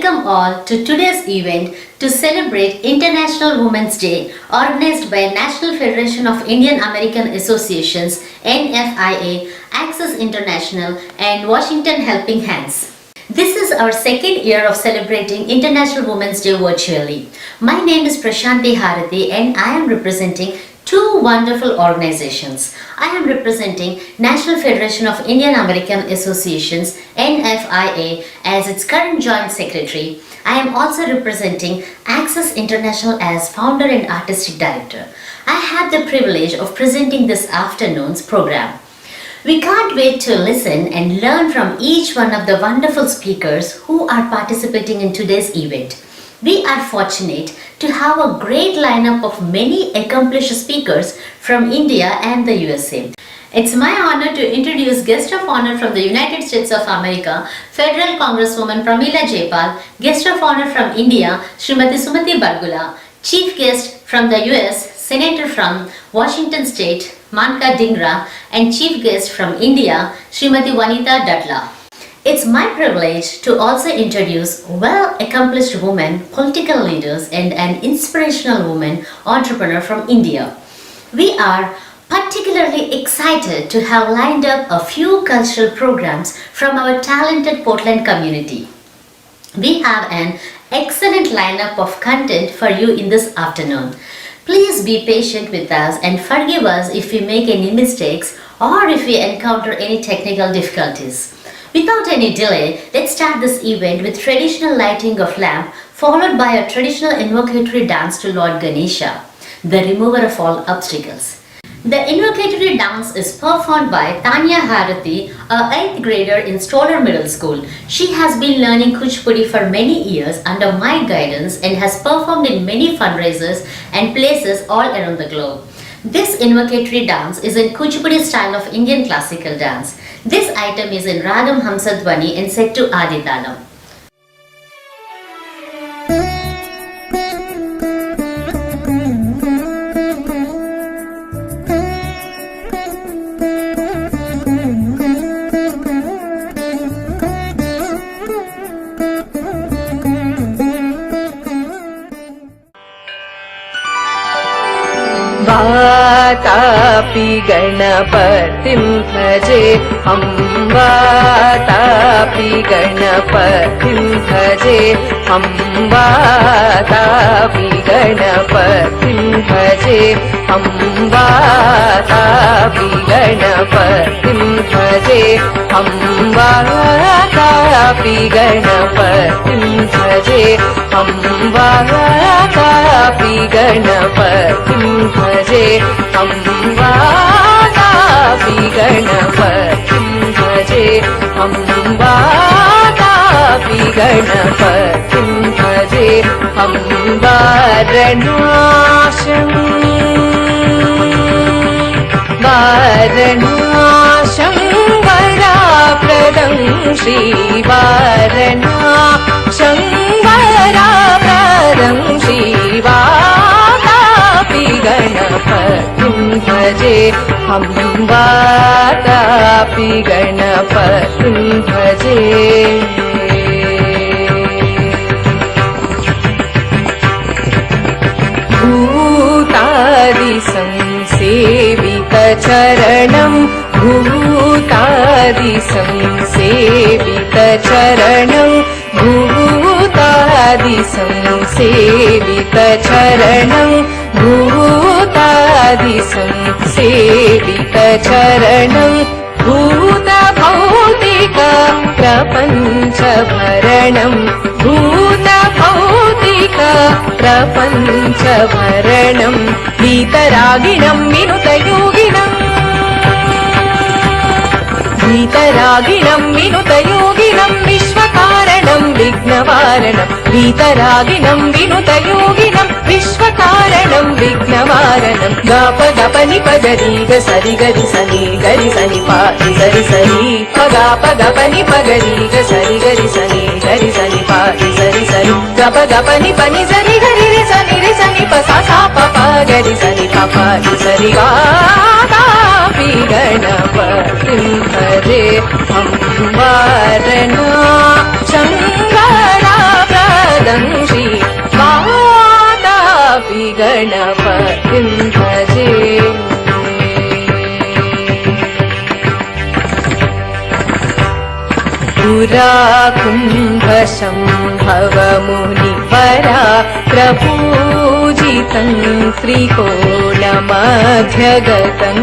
welcome all to today's event to celebrate International Women's Day organized by National Federation of Indian American Associations NFIA, Access International and Washington Helping Hands. This is our second year of celebrating International Women's Day virtually. My name is Prashanti Harathi and I am representing two wonderful organizations. I am representing National Federation of Indian American Associations NFIA as its current Joint Secretary. I am also representing Access International as Founder and Artistic Director. I have the privilege of presenting this afternoon's program. We can't wait to listen and learn from each one of the wonderful speakers who are participating in today's event. We are fortunate to have a great lineup of many accomplished speakers from India and the U.S.A. It's my honor to introduce guest of honor from the United States of America, Federal Congresswoman Pramila Jayapal, guest of honor from India, Srimati Sumati Bargula, chief guest from the U.S., Senator from Washington State, Manka Dhingra, and chief guest from India, Srimati Vanita Datla. It's my privilege to also introduce well-accomplished women, political leaders, and an inspirational woman entrepreneur from India. We are particularly excited to have lined up a few cultural programs from our talented Portland community. We have an excellent lineup of content for you in this afternoon. Please be patient with us and forgive us if we make any mistakes or if we encounter any technical difficulties. Without any delay, let's start this event with traditional lighting of lamp followed by a traditional invocatory dance to Lord Ganesha, the remover of all obstacles. The invocatory dance is performed by Tanya Harathi, a 8th grader in Stoller Middle School. She has been learning Kuchipudi for many years under my guidance and has performed in many fundraisers and places all around the globe. This invocatory dance is in Kuchipudi style of Indian classical dance. This item is in Ragam Hamsadvani and set to Adi Talam. Vatapi गणपतिं भजे हम वातापि गणपतिं भजे हम वातापि गणपतिं भजे हम वातापि गणपतिं भजे हम वातापि गणपतिं भजे हम वातापि गणपतिं भजे हम वातापि गणपतिं भजे हम वातापि गणपतिं भजे हम वारणासं वराप्रदं श्रीवारणासं वराप्रदं श्रीवातापि गणपतिं भजे हम वातापि गणपतिं भजे भूतादिसंसेवितचरणं भूतादिसंसेवितचरणं भूतादिसंसेवितचरणं भूतादिसंसेवितचरणं भूतभौतिक प्रपञ्चभरणं भूतभौतिक प्रपञ्चभरणं वीतरागिणं विनुतयोगिनम् वीतरागिणं विनुतयोगिनं विश्वकारणं विघ्नवारणं वीतरागिणं विनुतयोगिनं विश्वकारणं विघ्नवारणं गाप गप नि पद री ग सरि गरि सनि पा रि सरि सरि प गाप गप नि पग री ग सरि गरि सनि पा रि सरि सरि गप गप नि प नि सरि गरि रि सनि प सा प प गरि सनि प प रि सरि गा वातापि गणपतिं भजे हम वारणासं वराप्रदं वरप्रदं श्री वातापि गणपतिं भजे पुराकुम्भशम्भवमुनिवरा प्रपूजितं त्रिकोणमध्यगतं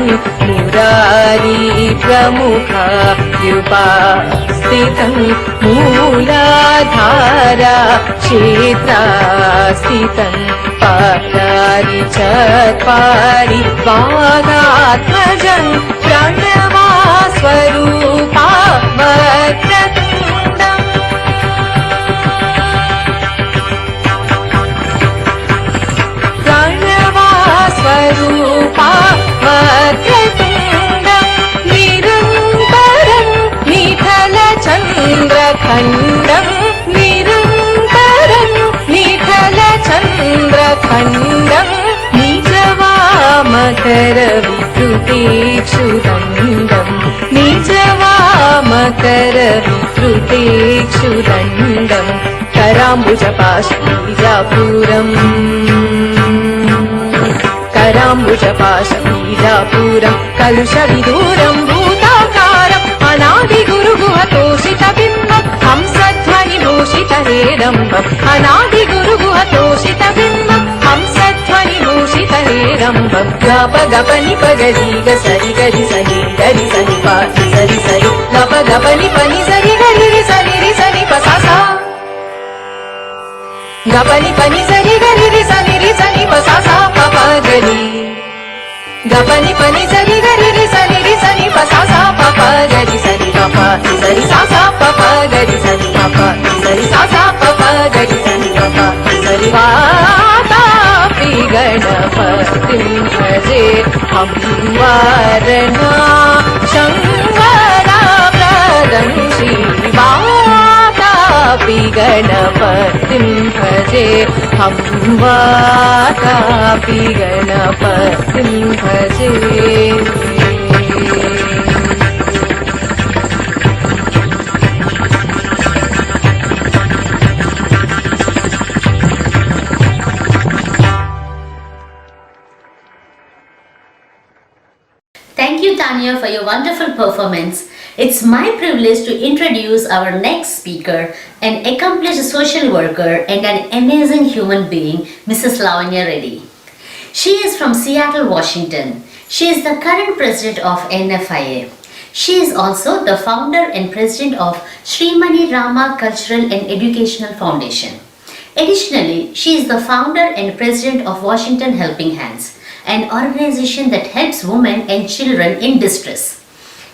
मुरारी प्रमुखायुपास्थितं मूलाधारा क्षेत्रास्थितं पादारि चत्वारि वागात्मजं प्रणवा स्वरूपा वक्रतुण्डम् प्रणवा स्वरूपा वक्रतुण्डम् निरन्तरं निखलचन्द्रखण्डम् निरन्तरं निखलचन्द्रखण्डम् निजवामकरविकृतेक्षुदण्डम् निजवामकरविकृतेक्षुदण्डम् कराम्बुजपाशबीजापुरम् कराम्बुजपाशबीजापुरम् कलुषविदूरम् भूताकारम् अनादिगुरुगुहतोषितबिम्बम् हंसध्वनिभूषितहेरम्बम् अनादिगुरुगुहतोषितबिम्बम् हंसध्वनिभूषितहेरम्बम् गप गप निप गरि ग सरि गरि सनि गरि सनि प सरि सरि गप गप निप नि सरि गरि रि सनि प सा सा गप निप नि सरि गरि रि सनि प सा सा प प गरि गप निप नि सरि गरि रि सनि प सा सा प प गरि सनि प प सरि सा सा प प गरि सनि प प सरि सा सा प प गरि सनि प प सरि वातापि गणपतिं भजे हम वारणा शङ्कराप्रदं श्री वातापि गणपतिं भजे हम वातापि गणपतिं भजे Thank you, Tanya, for your wonderful performance. It's my privilege to introduce our next speaker, an accomplished social worker and an amazing human being, Mrs. Lavanya Reddy. She is from Seattle, Washington. She is the current president of NFIA. She is also the founder and president of Srimani Rama Cultural and Educational Foundation. Additionally, she is the founder and president of Washington Helping Hands, an organization that helps women and children in distress.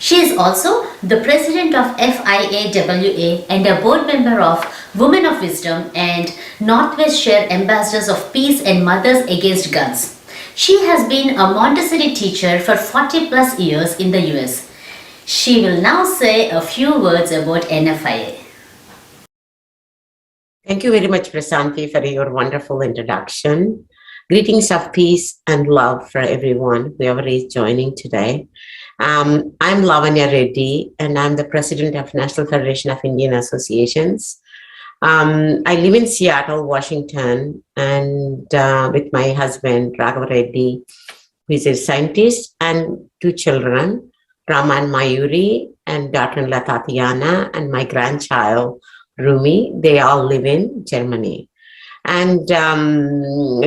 She is also the president of FIAWA and a board member of Women of Wisdom and Northwest Share Ambassadors of Peace and Mothers Against Guns. She has been a Montessori teacher for 40 plus years in the US. She will now say a few words about NFIA. Thank you very much, Prasanthi, for your wonderful introduction. Greetings of peace and love for everyone, whoever is joining today. I'm Lavanya Reddy, and I'm the president of National Federation of Indian Associations. I live in Seattle, Washington, and with my husband, Raghav Reddy, who is a scientist, and two children, Rama and Mayuri, and daughter-in-law Tatiana, and my grandchild, Rumi. They all live in Germany. And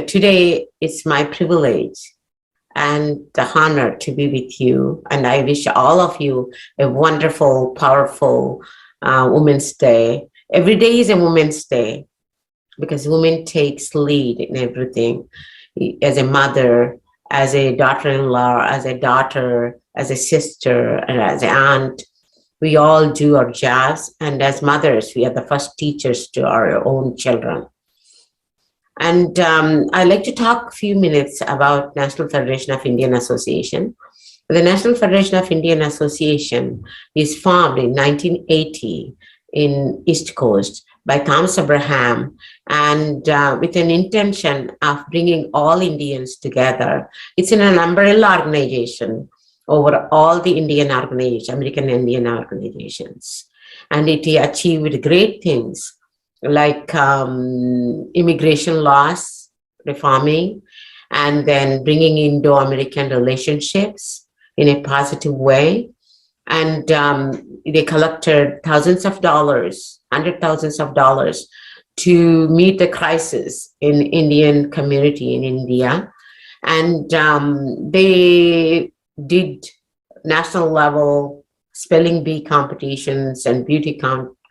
today it's my privilege and the honor to be with you. And I wish all of you a wonderful, powerful Women's Day. Every day is a Women's Day because women takes lead in everything. As a mother, as a daughter-in-law, as a daughter, as a sister, and as an aunt, we all do our jobs. And as mothers, we are the first teachers to our own children. And I'd like to talk a few minutes about National Federation of Indian Association. The National Federation of Indian Association is formed in 1980 in East Coast by Thomas Abraham, and with an intention of bringing all Indians together. It's an umbrella organization over all the Indian organizations, American Indian organizations. And it achieved great things like immigration laws, reforming, and then bringing Indo-American relationships in a positive way. And they collected thousands of dollars, hundred thousands of dollars to meet the crisis in Indian community in India. And they did national level spelling bee competitions and beauty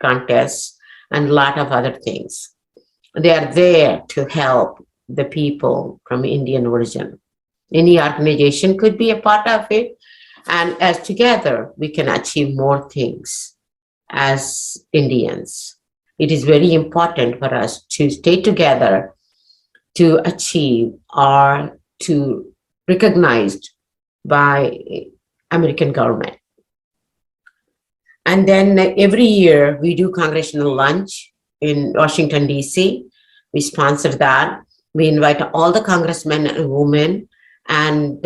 contests and a lot of other things. They are there to help the people from Indian origin. Any organization could be a part of it. And as together, we can achieve more things as Indians. It is very important for us to stay together to achieve or to recognized by American government. And then every year we do congressional lunch in Washington, D.C. We sponsor that. We invite all the congressmen and women. And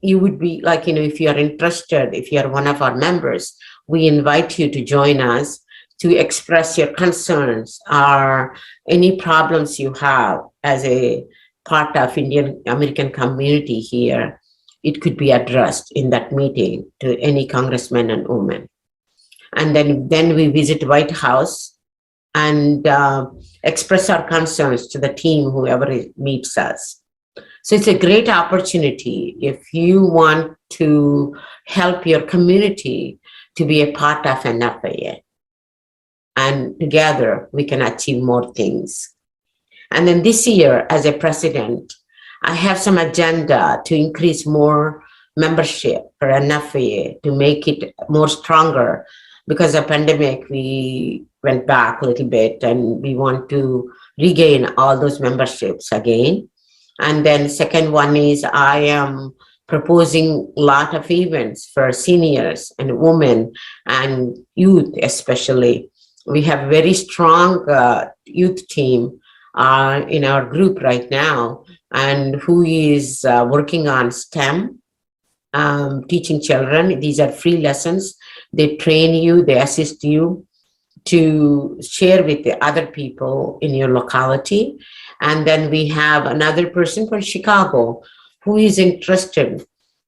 you would be like, if you are interested, if you are one of our members, we invite you to join us to express your concerns or any problems you have as a part of Indian American community here. It could be addressed in that meeting to any congressman and woman. And then we visit White House and express our concerns to the team, whoever meets us. So it's a great opportunity if you want to help your community to be a part of NFIA. And together we can achieve more things. And then this year, as a president, I have some agenda to increase more membership for NFIA to make it more stronger. Because of pandemic, we went back a little bit and we want to regain all those memberships again. And then second one is I am proposing a lot of events for seniors and women and youth especially. We have very strong youth team in our group right now, and who is working on STEM, teaching children. These are free lessons. They train you, they assist you to share with the other people in your locality. And then we have another person from Chicago who is interested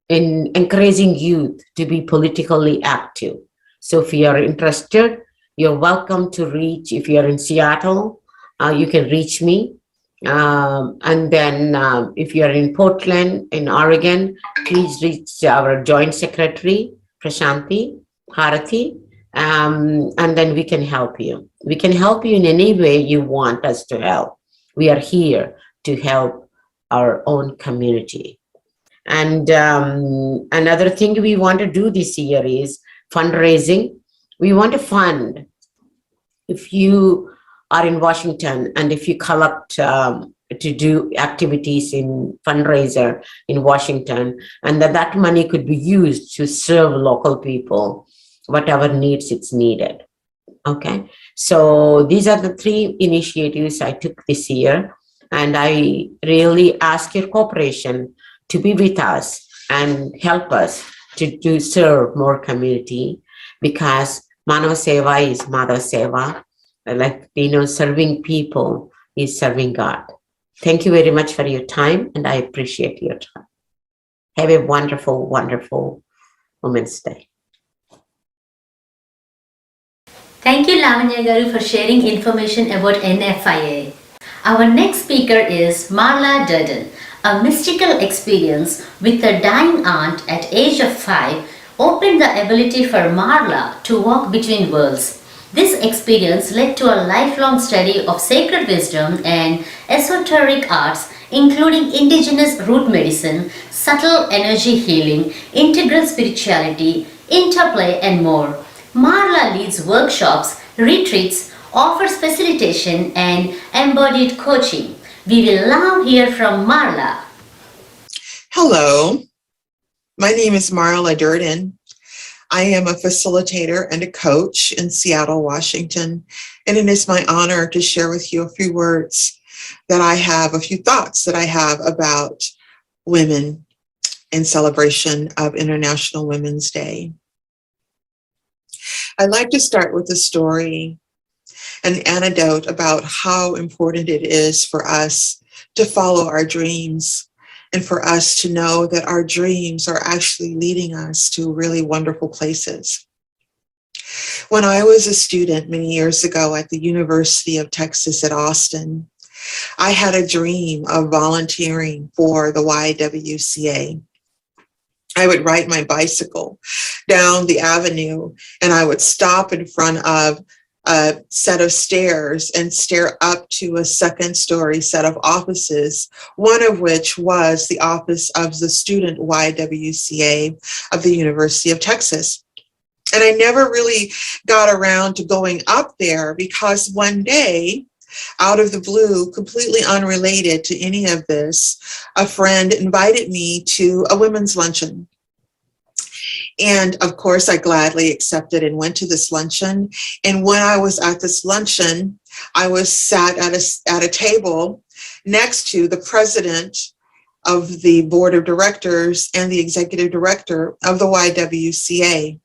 in encouraging youth to be politically active. So if you are interested, you're welcome to reach. If you're in Seattle, you can reach me. And then if you're in Portland, in Oregon, please reach our Joint Secretary, Prashanti Harati, and then we can help you. We can help you in any way you want us to help. We are here to help our own community. And another thing we want to do this year is fundraising. We want to fund. If you are in Washington and if you collect to do activities in fundraiser in Washington, and that money could be used to serve local people, whatever needs it's needed. Okay, so these are the three initiatives I took this year, and I really ask your cooperation to be with us and help us to serve more community, because Manava Seva is Mother Seva. Like, serving people is serving God. Thank you very much for your time, and I appreciate your time. Have a wonderful, wonderful Women's Day. Thank you, Lavanya Garu, for sharing information about NFIA. Our next speaker is Marla Durden. A mystical experience with a dying aunt at age of 5 opened the ability for Marla to walk between worlds. This experience led to a lifelong study of sacred wisdom and esoteric arts, including indigenous root medicine, subtle energy healing, integral spirituality, interplay, and more. Marla leads workshops, retreats, offers facilitation, and embodied coaching. We will now hear from Marla. Hello, my name is Marla Durden. I am a facilitator and a coach in Seattle, Washington, and it is my honor to share with you a few words that I have, a few thoughts that I have about women in celebration of International Women's Day. I'd like to start with a story an anecdote about how important it is for us to follow our dreams and for us to know that our dreams are actually leading us to really wonderful places. When I was a student many years ago at the University of Texas at Austin, I had a dream of volunteering for the YWCA. I would ride my bicycle down the avenue and I would stop in front of a set of stairs and stare up to a second-story set of offices, one of which was the office of the student YWCA of the University of Texas. And I never really got around to going up there because one day, out of the blue, completely unrelated to any of this, a friend invited me to a women's luncheon. And of course, I gladly accepted and went to this luncheon. And when I was at this luncheon, I was sat at a table next to the president of the board of directors and the executive director of the YWCA.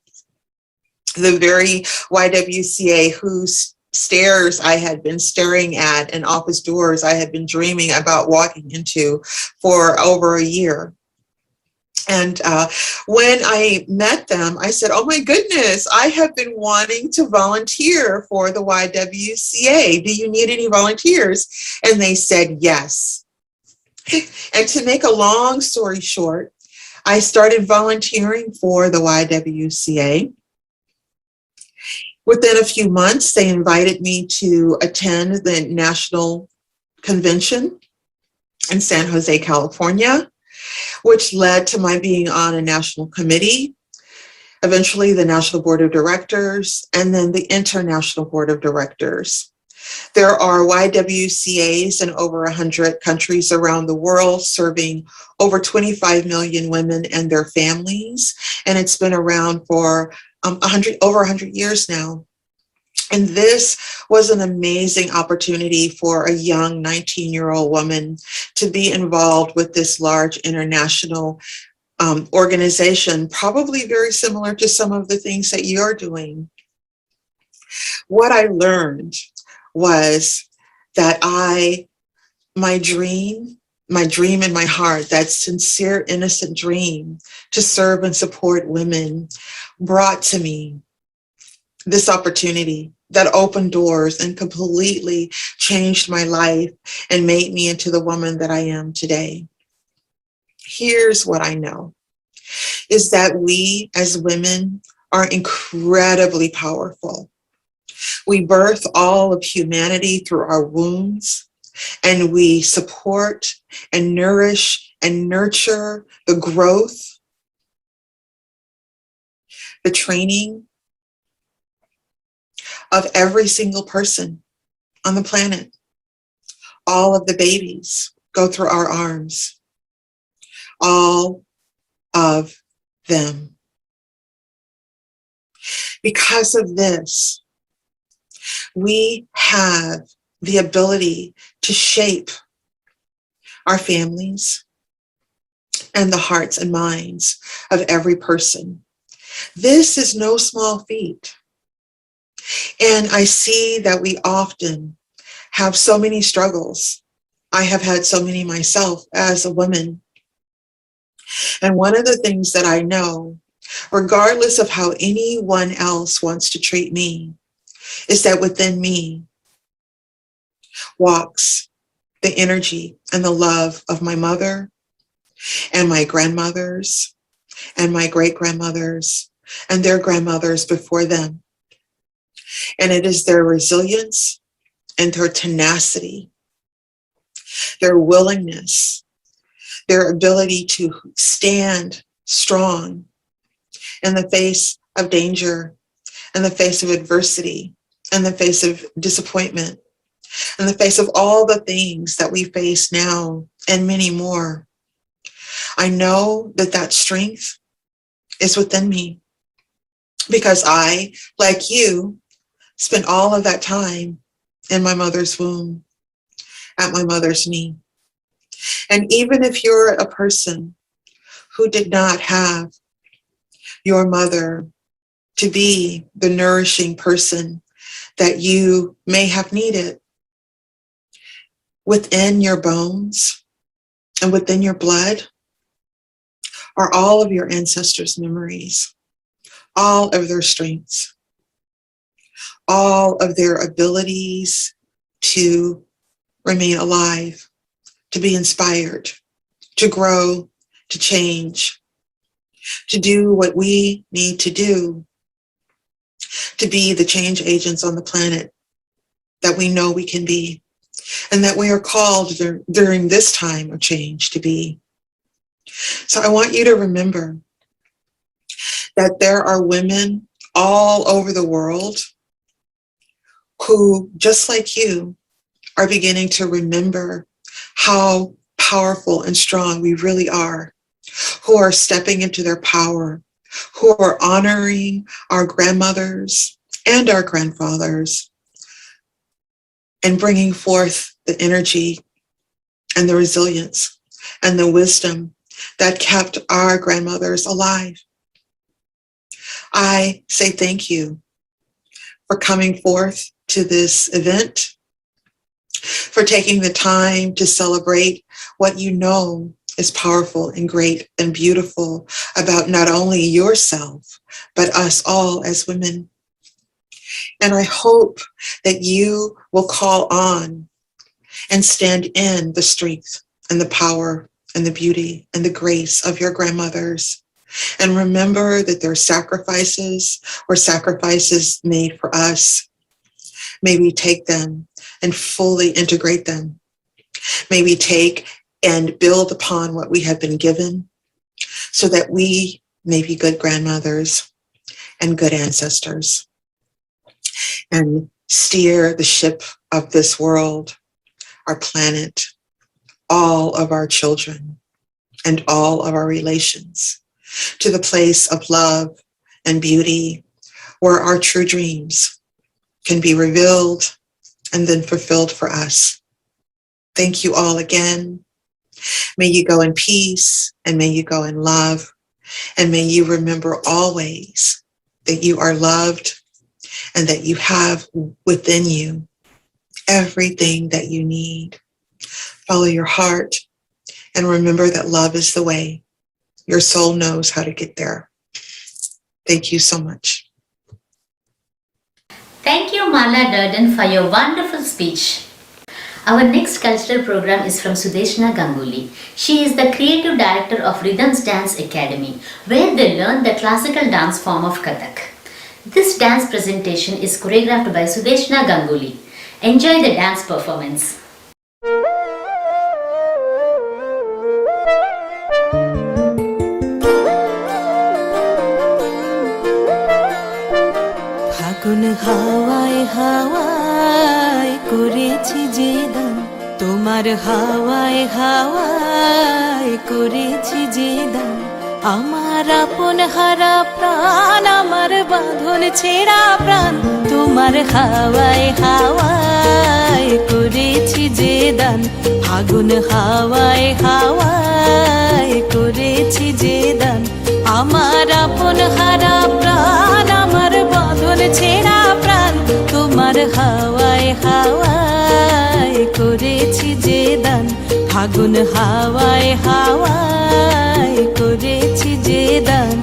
The very YWCA whose stairs I had been staring at and office doors I had been dreaming about walking into for over a year. And when I met them, I said, oh my goodness, I have been wanting to volunteer for the YWCA. Do you need any volunteers? And they said, yes. And to make a long story short, I started volunteering for the YWCA. Within a few months, they invited me to attend the national convention in San Jose, California, which led to my being on a national committee, eventually the National Board of Directors, and then the International Board of Directors. There are YWCAs in over 100 countries around the world, serving over 25 million women and their families, and it's been around for over 100 years now. And this was an amazing opportunity for a young 19-year-old woman to be involved with this large international organization, probably very similar to some of the things that you're doing. What I learned was that my dream in my heart, that sincere, innocent dream to serve and support women, brought to me this opportunity that opened doors and completely changed my life and made me into the woman that I am today. Here's what I know, is that we as women are incredibly powerful. We birth all of humanity through our wombs, and we support and nourish and nurture the growth, the training of every single person on the planet. All of the babies go through our arms. All of them. Because of this, we have the ability to shape our families and the hearts and minds of every person. This is no small feat. And I see that we often have so many struggles. I have had so many myself as a woman. And one of the things that I know, regardless of how anyone else wants to treat me, is that within me walks the energy and the love of my mother and my grandmothers and my great-grandmothers and their grandmothers before them. And it is their resilience and their tenacity, their willingness, their ability to stand strong in the face of danger, in the face of adversity, in the face of disappointment, in the face of all the things that we face now and many more. I know that that strength is within me because I, like you, spent all of that time in my mother's womb, at my mother's knee. And even if you're a person who did not have your mother to be the nourishing person that you may have needed. Within your bones and within your blood are all of your ancestors' memories, all of their strengths, all of their abilities to remain alive, to be inspired, to grow, to change, to do what we need to do, to be the change agents on the planet that we know we can be, and that we are called during this time of change to be. So I want you to remember that there are women all over the world who, just like you, are beginning to remember how powerful and strong we really are, who are stepping into their power, who are honoring our grandmothers and our grandfathers and bringing forth the energy and the resilience and the wisdom that kept our grandmothers alive. I say thank you for coming forth to this event, for taking the time to celebrate what you know is powerful and great and beautiful about not only yourself, but us all as women. And I hope that you will call on and stand in the strength and the power and the beauty and the grace of your grandmothers. And remember that their sacrifices were sacrifices made for us. May we take them and fully integrate them. May we take and build upon what we have been given so that we may be good grandmothers and good ancestors and steer the ship of this world, our planet, all of our children and all of our relations to the place of love and beauty where our true dreams can be revealed and then fulfilled for us. Thank you all again. May you go in peace and may you go in love. And may you remember always that you are loved and that you have within you everything that you need. Follow your heart and remember that love is the way. Your soul knows how to get there. Thank you so much. Thank you, Marla Durden, for your wonderful speech. Our next cultural program is from Sudeshna Ganguly. She is the creative director of Rhythms Dance Academy, where they learn the classical dance form of Kathak. This dance presentation is choreographed by Sudeshna Ganguly. Enjoy the dance performance. ফাগুন হাওয়ায় হাওয়ায় করেছি যে দান, তোমার হাওয়ায় হাওয়ায় করেছি যে দান, আমার আপন হারা প্রাণ, আমার বাঁধন ছেঁড়া প্রাণ, তোমার হাওয়ায় হাওয়ায় করেছি যে দান, ফাগুন হাওয়ায় হাওয়ায় করেছি যে দান, আমার আপন হারা প্রাণ, আমার বাঁধন ছেঁড়া প্রাণ, তোমার হাওয়ায় হাওয়ায় করেছি যে দান, ফাগুন হাওয়ায় হাওয়ায় করেছি যে দান।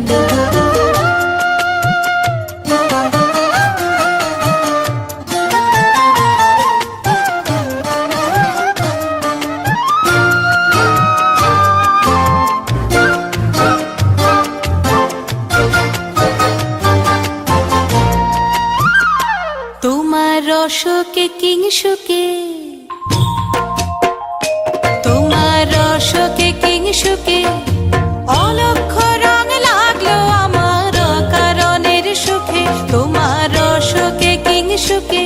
রসকে কিংসুকে, তোমার রসকে কিংসুকে, অলক্ষ রং লাগলো আমার কারণের সুখে, তোমার রসকে কিংসুকে,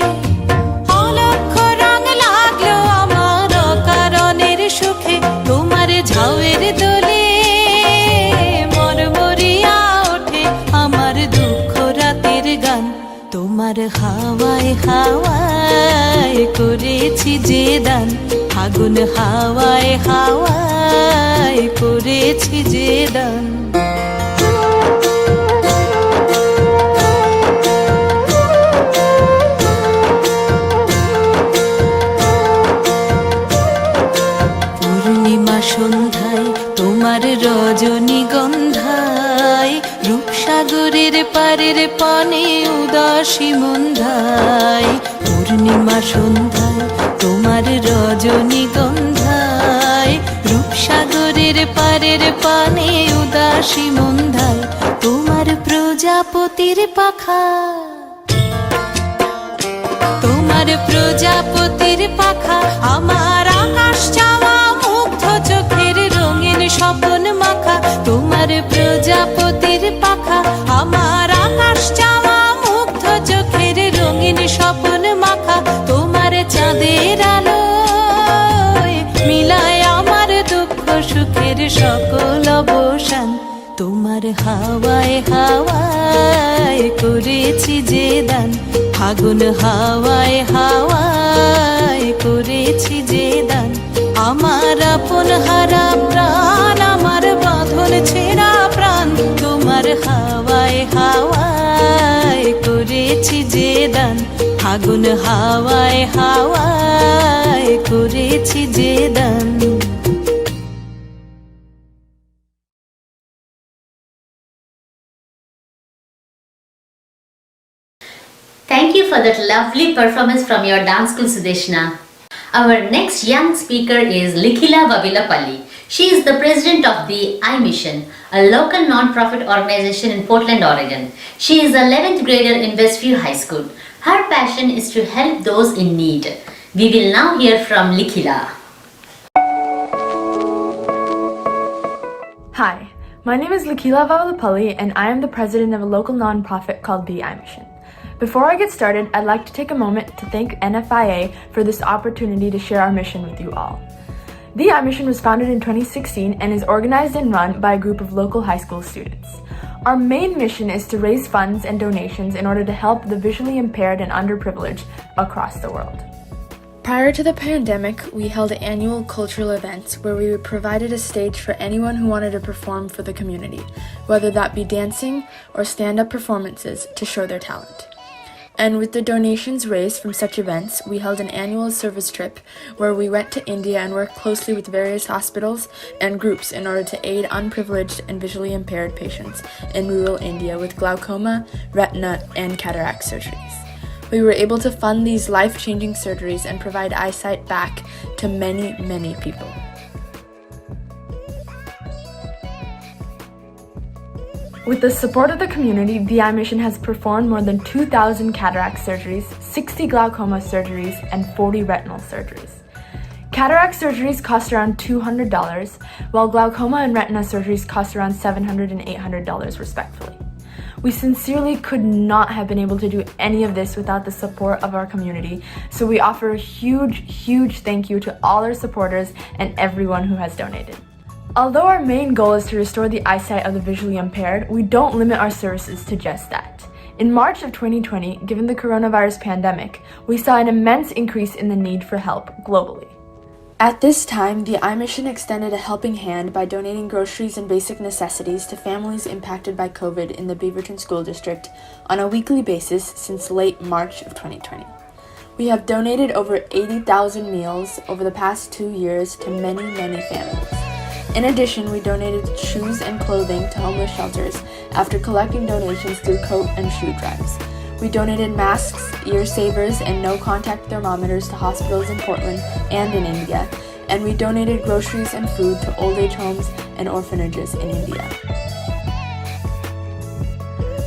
অলক্ষ রং লাগলো আমার কারণের সুখে, তোমার ঝাউয়ের দোলে মরমরিয়া ওঠে আমার দুঃখ রাতের গান, তোমার হাওয়ায় হাওয়ায় করেছি যে দান, ফাগুন হাওয়ায় হাওয়ায় করেছি যে দান। পূর্ণিমা সন্ধ্যায় তোমার রজনীগন্ধায় রূপসাগরের পারের পানে উদাসী মন্ধায় পূর্ণিমা সন্ধ্যায় তোমার রজনীগন্ধায় রূপসাগরের পারের পানে উদাসী মন্ধায় তোমার প্রজাপতির পাখা তোমার প্রজাপতির পাখা আমার আকাশ চাওয়া মুগ্ধ চোখের রঙিন স্বপন মাখা তোমার প্রজাপতির পাখা আমার আকাশ চাওয়া মুগ্ধ চোখের রঙিন স্বপন মাখা তোমার চাঁদের আলোয় মিলায় আমার দুঃখ সুখের সকল অবসান তোমার হাওয়ায় হাওয়ায় করেছি যে দান ফাগুন হাওয়ায় হাওয়ায় করেছি যে দান আমার আপন হারা প্রাণ আমার বাঁধন ছেঁড়া প্রাণ তোমার হাওয়ায় হাওয়ায় করেছি যে দান ফাগুন হাওয়ায় হাওয়ায় করেছি যে দান Thank you for that lovely performance from your dance school, Sudeshna. Our next young speaker is Likhila Vavilapalli. She is the president of the iMission, a local non-profit organization in Portland, Oregon. She is an 11th grader in Westview High School. Her passion is to help those in need. We will now hear from Likhila. Hi, my name is Likhila Vavilapalli and I am the president of a local non-profit called the iMission. Before I get started, I'd like to take a moment to thank NFIA for this opportunity to share our mission with you all. The iMission was founded in 2016 and is organized and run by a group of local high school students. Our main mission is to raise funds and donations in order to help the visually impaired and underprivileged across the world. Prior to the pandemic, we held annual cultural events where we provided a stage for anyone who wanted to perform for the community, whether that be dancing or stand-up performances to show their talent. And with the donations raised from such events, we held an annual service trip where we went to India and worked closely with various hospitals and groups in order to aid unprivileged and visually impaired patients in rural India with glaucoma, retina, and cataract surgeries. We were able to fund these life-changing surgeries and provide eyesight back to many, many people. With the support of the community, the iMission has performed more than 2,000 cataract surgeries, 60 glaucoma surgeries, and 40 retinal surgeries. Cataract surgeries cost around $200, while glaucoma and retina surgeries cost around $700 and $800 respectively. We sincerely could not have been able to do any of this without the support of our community, so we offer a huge thank you to all our supporters and everyone who has donated. Although our main goal is to restore the eyesight of the visually impaired, we don't limit our services to just that. In March of 2020, given the coronavirus pandemic, we saw an immense increase in the need for help globally. At this time, the iMission extended a helping hand by donating groceries and basic necessities to families impacted by COVID in the Beaverton School District on a weekly basis since late March of 2020. We have donated over 80,000 meals over the past 2 years to many families. In addition, we donated shoes and clothing to homeless shelters after collecting donations through coat and shoe drives. We donated masks, ear savers, and no-contact thermometers to hospitals in Portland and in India, and we donated groceries and food to old age homes and orphanages in India.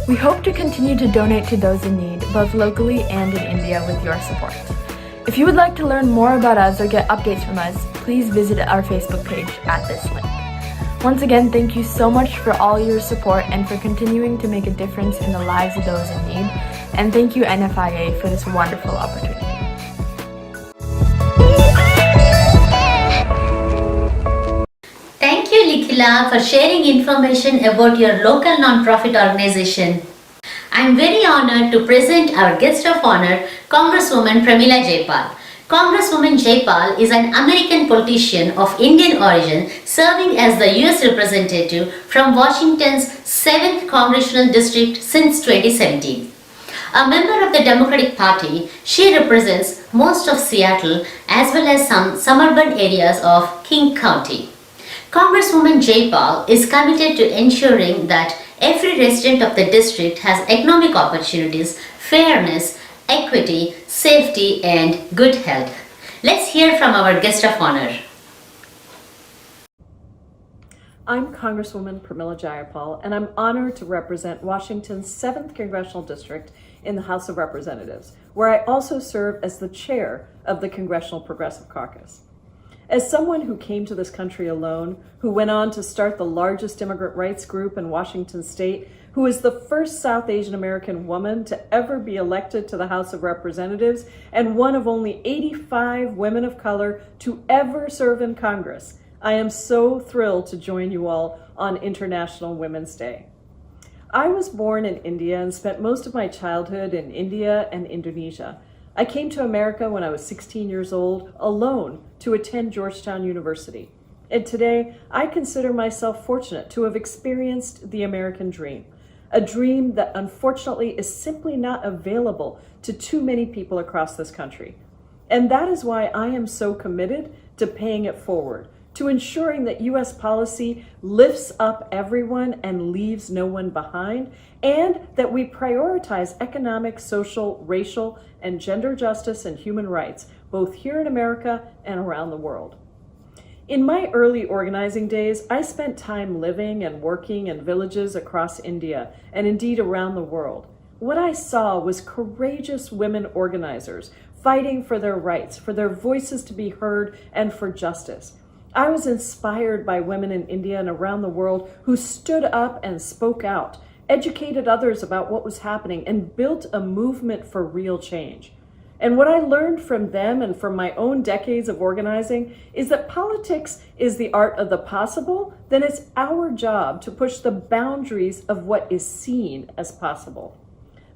We hope to continue to donate to those in need, both locally and in India, with your support. If you would like to learn more about us or get updates from us, please visit our Facebook page at this link. Once again, thank you so much for all your support and for continuing to make a difference in the lives of those in need. And thank you, NFIA, for this wonderful opportunity. Thank you, Likhila, for sharing information about your local non-profit organization. I am very honored to present our guest of honor, Congresswoman Pramila Jayapal. Congresswoman Jayapal is an American politician of Indian origin serving as the U.S. representative from Washington's 7th Congressional District since 2017. A member of the Democratic Party, she represents most of Seattle as well as some suburban areas of King County. Congresswoman Jayapal is committed to ensuring that every resident of the district has economic opportunities, fairness, equity, safety, and good health. Let's hear from our guest of honor. I'm Congresswoman Pramila Jayapal, and I'm honored to represent Washington's 7th Congressional District in the House of Representatives, where I also serve as the chair of the Congressional Progressive Caucus. As someone who came to this country alone, who went on to start the largest immigrant rights group in Washington state, who is the first South Asian American woman to ever be elected to the House of Representatives, and one of only 85 women of color to ever serve in Congress, I am so thrilled to join you all on International Women's Day. I was born in India and spent most of my childhood in India and Indonesia. I came to America when I was 16 years old, alone, to attend Georgetown University. And today, I consider myself fortunate to have experienced the American dream, a dream that unfortunately is simply not available to too many people across this country. And that is why I am so committed to paying it forward, to ensuring that U.S. policy lifts up everyone and leaves no one behind, and that we prioritize economic, social, racial, and gender justice and human rights, both here in America and around the world. In my early organizing days, I spent time living and working in villages across India and indeed around the world. What I saw was courageous women organizers fighting for their rights, for their voices to be heard, and for justice. I was inspired by women in India and around the world who stood up and spoke out, educated others about what was happening, and built a movement for real change. And what I learned from them and from my own decades of organizing is that politics is the art of the possible, then it's our job to push the boundaries of what is seen as possible.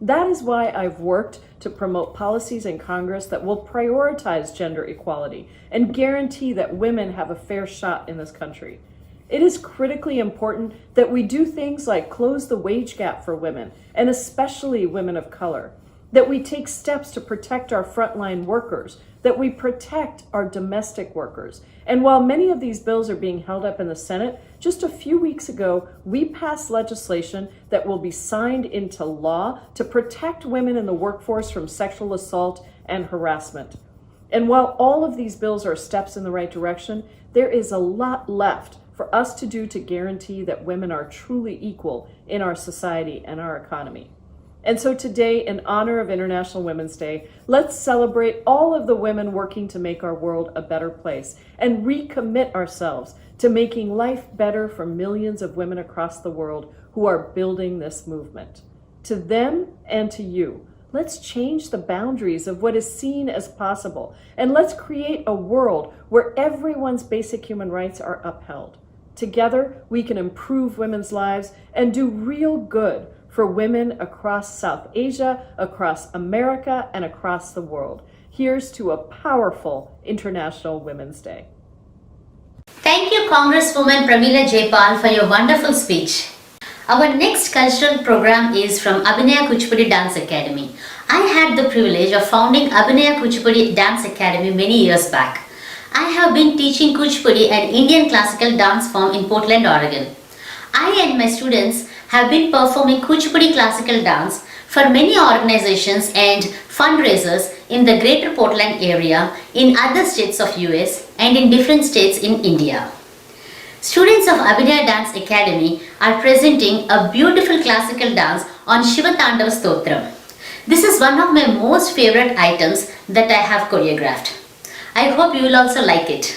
That is why I've worked to promote policies in Congress that will prioritize gender equality and guarantee that women have a fair shot in this country. It is critically important that we do things like close the wage gap for women, and especially women of color, that we take steps to protect our frontline workers, that we protect our domestic workers. And while many of these bills are being held up in the Senate, just a few weeks ago, we passed legislation that will be signed into law to protect women in the workforce from sexual assault and harassment. And while all of these bills are steps in the right direction, there is a lot left for us to do to guarantee that women are truly equal in our society and our economy. And so today, in honor of International Women's Day, let's celebrate all of the women working to make our world a better place and recommit ourselves to making life better for millions of women across the world who are building this movement. To them and to you, let's change the boundaries of what is seen as possible, and let's create a world where everyone's basic human rights are upheld. Together, we can improve women's lives and do real good for women across South Asia, across America, and across the world. Here's to a powerful International Women's Day. Thank you, Congresswoman Pramila Jayapal, for your wonderful speech. Our next cultural program is from Abhinaya Kuchipudi Dance Academy. I had the privilege of founding Abhinaya Kuchipudi Dance Academy many years back. I have been teaching Kuchipudi, an Indian classical dance form in Portland, Oregon. I and my students have been performing Kuchipudi classical dance for many organizations and fundraisers in the greater Portland area, in other states of US, and in different states in India. Students of Abhinaya Dance Academy are presenting a beautiful classical dance on Shiva Tandava Stotram. This is one of my most favorite items that I have choreographed. I hope you will also like it.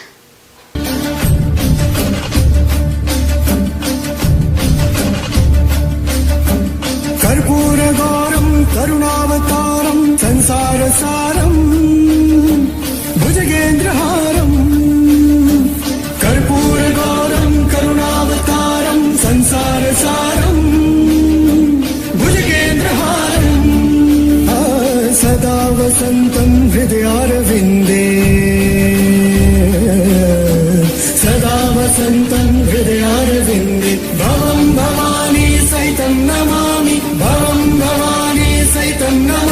कर्पूरगौरं करुणावतारं संसारसारं भुजगेन्द्रहारं कर्पूरगौरं करुणावतारं संसारसारं भुजगेन्द्रहारं सदा वसन्तं हृदयारविन्दे सदा वसन्तं हृदयारविन्दे भवं भवानी सहितं नमामि भवं भवानी सहितं नमामि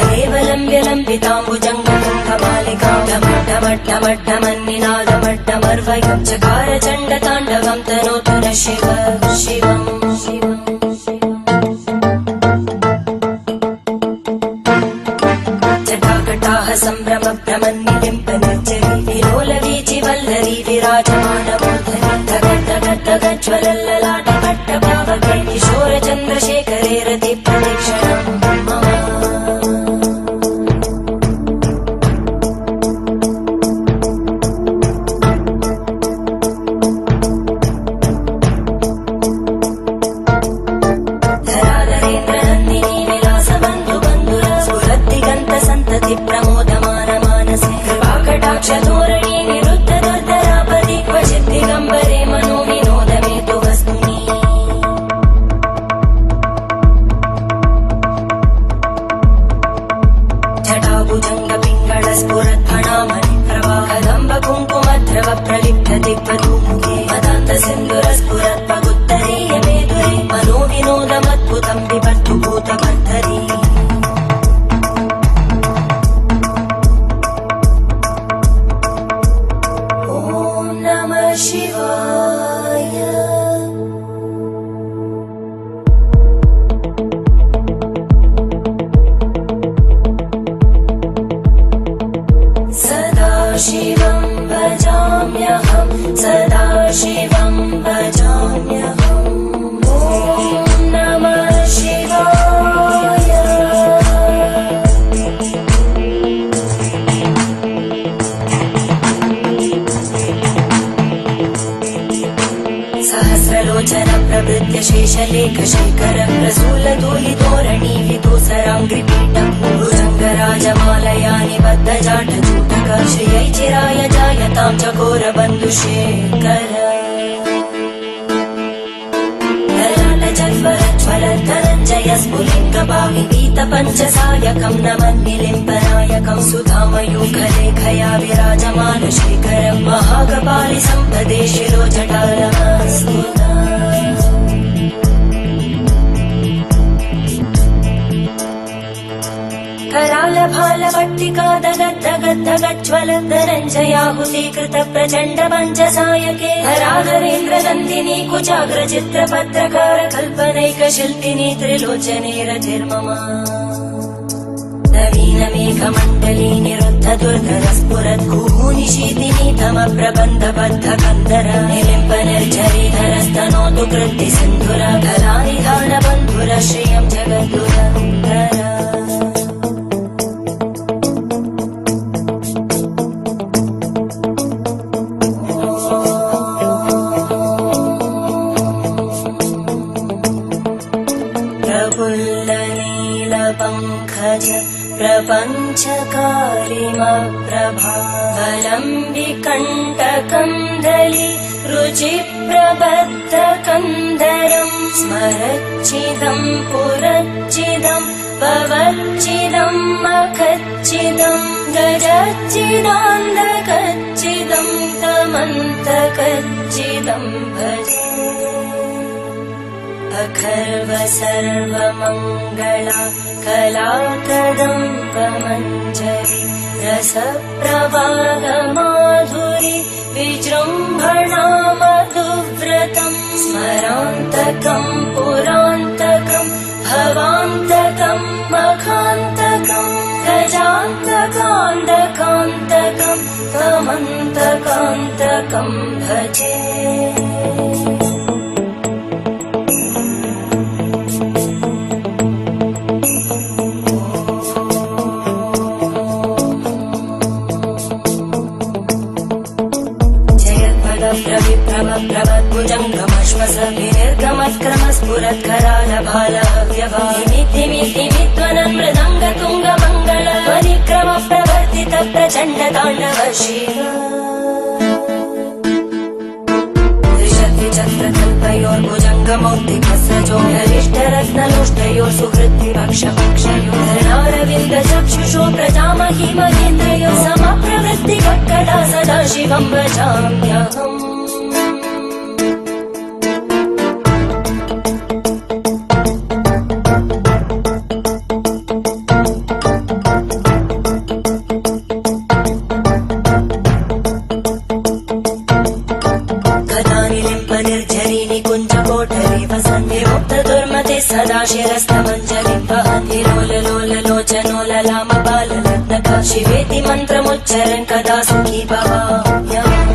केवलम्ब्यलम्बिताम्बुजङ्गपुङ्गमालिकां चकार चण्डताण्डवं तनोतु न शिव शिवम् जटाकटाः सम्भ्रम भ्रमन्निलिम्पनिर्जरी विलोलवीचि वल्लरी विराजमानमूर्धनि धगज्ज्वलल्ललाटकट्टपावके किशोरचन्द्रशेखरे रति प्रदक्षिणम् मम प्रमोदमानमानसे कृपाकटाक्षधोरणी निरुद्ध दुर्धरापदि क्वचित् दिगम्बरे मनो विनोदमेतु वस्तुनि जटाभुजङ्ग पिङ्गळ स्फुरद्भणामणि प्रवाहदम्ब कुङ्कुमद्रव प्रलिप्त दिग्वधूमुखे मदान्त सिन्दुरस्फुरद्भगुत्तरीय मेदुरे मनो विनोदमद्भुतं बिभर्तु भूतभर्धरी शिवं भजाम्यहं सदा शिवं भजाम्यहम् ॐ नमः शिवाय सहस्रलोचन प्रभृत्य शेषलेख शेखर प्रसूलधूलितोरणी विदूसराङ्घ्रिपीठम् भुजङ्गराजमालया निबद्धजाटचूटक श्रियै चिराय जायतां चकोरबन्धुशेखर ललाटजल्वरज्वलद्धनञ्जय स्फुलिङ्गभाविपीतपञ्चसायकं नमन्निलिम्पनायकं सुधामयूखलेखया विराजमानशेखरं महाकपालि सम्पदे शिरोजटालमस्तुता करालभालभट्टिका दगद्धगद्धगज्ज्वलद्धरञ्जयाहुतीकृत प्रचण्ड पञ्चसायके हराधरेन्द्रनन्दिनी कुचाग्रचित्रपत्रकार कल्पनैकशिल्पिनी त्रिलोचने रतिर्मम नवीनमेघमण्डली निरुद्ध दुर्धर स्फुरद्गूनिशीतिनी तमप्रबन्धबद्धकन्दर निलिम्ब निर्झरीधरस्तनोतु कृत्ति सिन्धुर कलानिधानबन्धुर श्रियं जगद्दुरन्धर प्रफुल्लनीलपङ्कज प्रपञ्चकालिमप्रभावलम्बिकण्टकन्दली रुचिप्रबद्धकन्दरं स्मरच्चिदं पुरच्चिदं भवच्चिदं मखच्चिदं गजच्चिदान्धकच्चिदं तमन्तकच्चिदं भजे अखर्व सर्वमङ्गला कलाकदम्बमञ्जरी रसप्रवाहमाधुरी विजृम्भणा मधुव्रतं स्मरान्तकं पुरान्तकं भवान्तकं मखान्तकं गजान्तकान्तकान्तकं तमन्तकान्तकं भजे विनिर्गमत्क्रमस्फुरत्करालभालव्यवानिमित्तिमित्तिमित्वनं मृदङ्गतुङ्गमङ्गल परिक्रम प्रवर्तित प्रचण्ड ताण्डव शिव त्रिशक्तिचक्रकल्पयोर्भुजङ्गमौक्तिकस्रजोगरिष्ठरत्नलोष्टयोः सुहृद्विपक्षपक्षयोः धरणारविन्दचक्षुषो प्रजामहि महेन्द्रयोः समप्रवृत्तिकक्कटा सदा शिवं भजाम्यहम् बालरत्नका शिवेति मन्त्रमुच्चरन् कदा सुखी भवाम्यहम्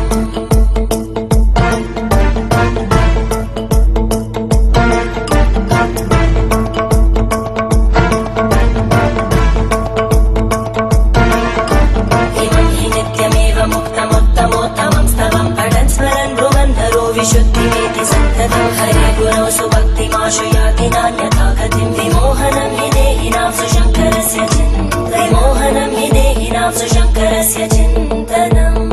मुक्तमुत्तमोत्तमं स्तवं पठन् स्मरन् भ्रुवन्धरो विशुद्धिमेति सन्ततं हरे गुरौ सुभक्तिमाशु याति नान्यथा गतिं विमोहनं हि देहिनां सुशङ्करस्य विमोहनं हि देहिनां सुशङ्करस्य चिन्तनम्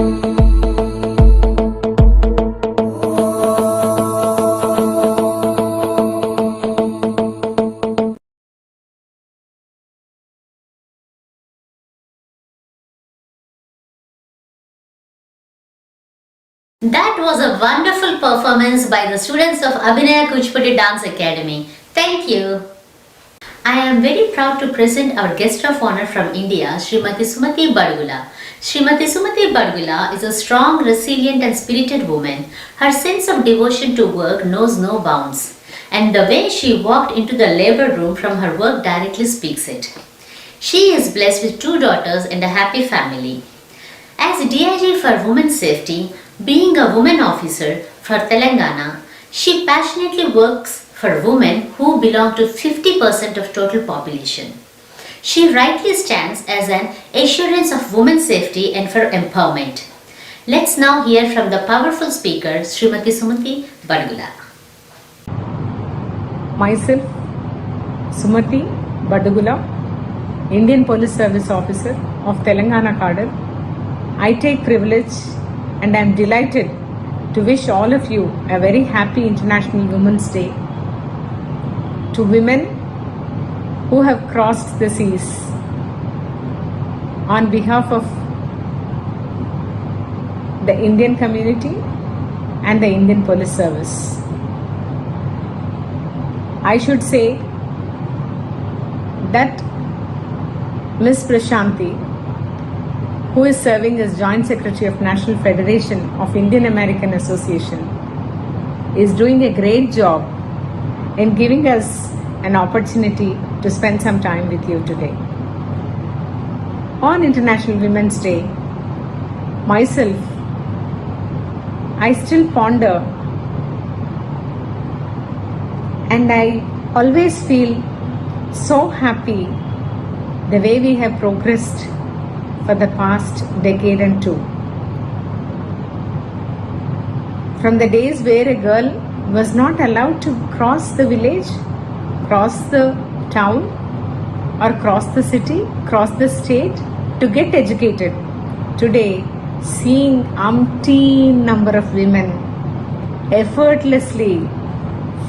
That was a wonderful performance by the students of Abhinaya Kuchipudi Dance Academy. Thank you. I am very proud to present our guest of honor from India, Srimati Sumati Badgula. Srimati Sumati Badgula is a strong, resilient and spirited woman. Her sense of devotion to work knows no bounds. And the way she walked into the labor room from her work directly speaks it. She is blessed with 2 daughters and a happy family. As DIG for Women's Safety, being a woman officer for Telangana, she passionately works for women who belong to 50% of total population. She rightly stands as an assurance of women's safety and for empowerment. Let's now hear from the powerful speaker, Srimati Sumati Badgula. Myself, Sumati Badgula, Indian Police Service Officer of Telangana Cadre. I take privilege and I am delighted to wish all of you a very happy International Women's Day. To women who have crossed the seas, on behalf of the Indian community and the Indian Police Service, I should say that Ms. Prashanti, who is serving as Joint Secretary of National Federation of Indian American Association, is doing a great job in giving us an opportunity to spend some time with you today. On International Women's Day, myself, I still ponder and I always feel so happy the way we have progressed for the past decade and 2. From the days where a girl was not allowed to cross the village, cross the town, or cross the city, cross the state to get educated. Today, seeing umpteen number of women effortlessly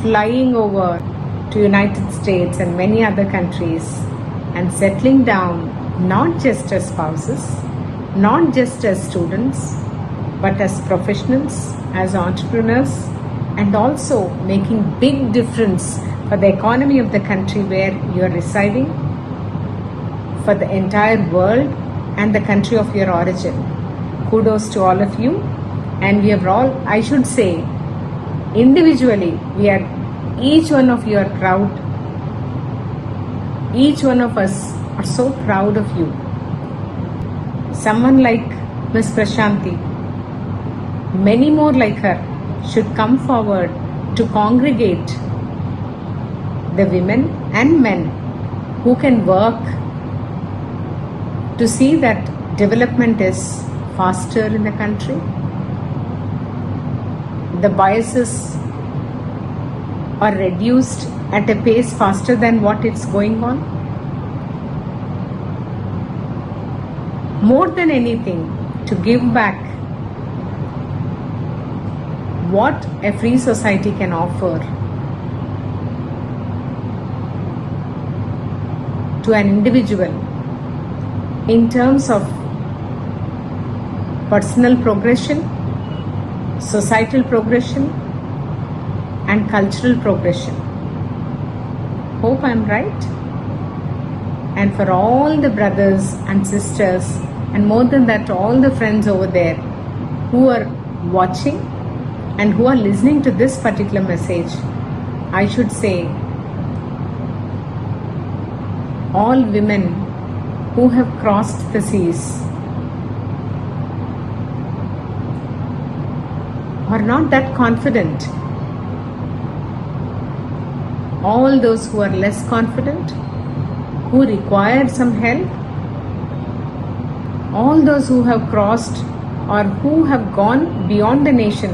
flying over to United States and many other countries and settling down not just as spouses, not just as students, but as professionals, as entrepreneurs, and also making big difference for the economy of the country where you are residing, for the entire world and the country of your origin. Kudos to all of you, and we are all, I should say, individually, we are, each one of you are proud. Each one of us are so proud of you. Someone like Ms. Prashanti, many more like her, should come forward to congregate the women and men who can work to see that development is faster in the country. The biases are reduced at a pace faster than what it's going on. More than anything, to give back what a free society can offer to an individual in terms of personal progression, societal progression, and cultural progression. Hope I'm right. And for all the brothers and sisters, and more than that, all the friends over there who are watching and who are listening to this particular message, I should say, all women who have crossed the seas are not that confident. All those who are less confident, who require some help, all those who have crossed or who have gone beyond the nation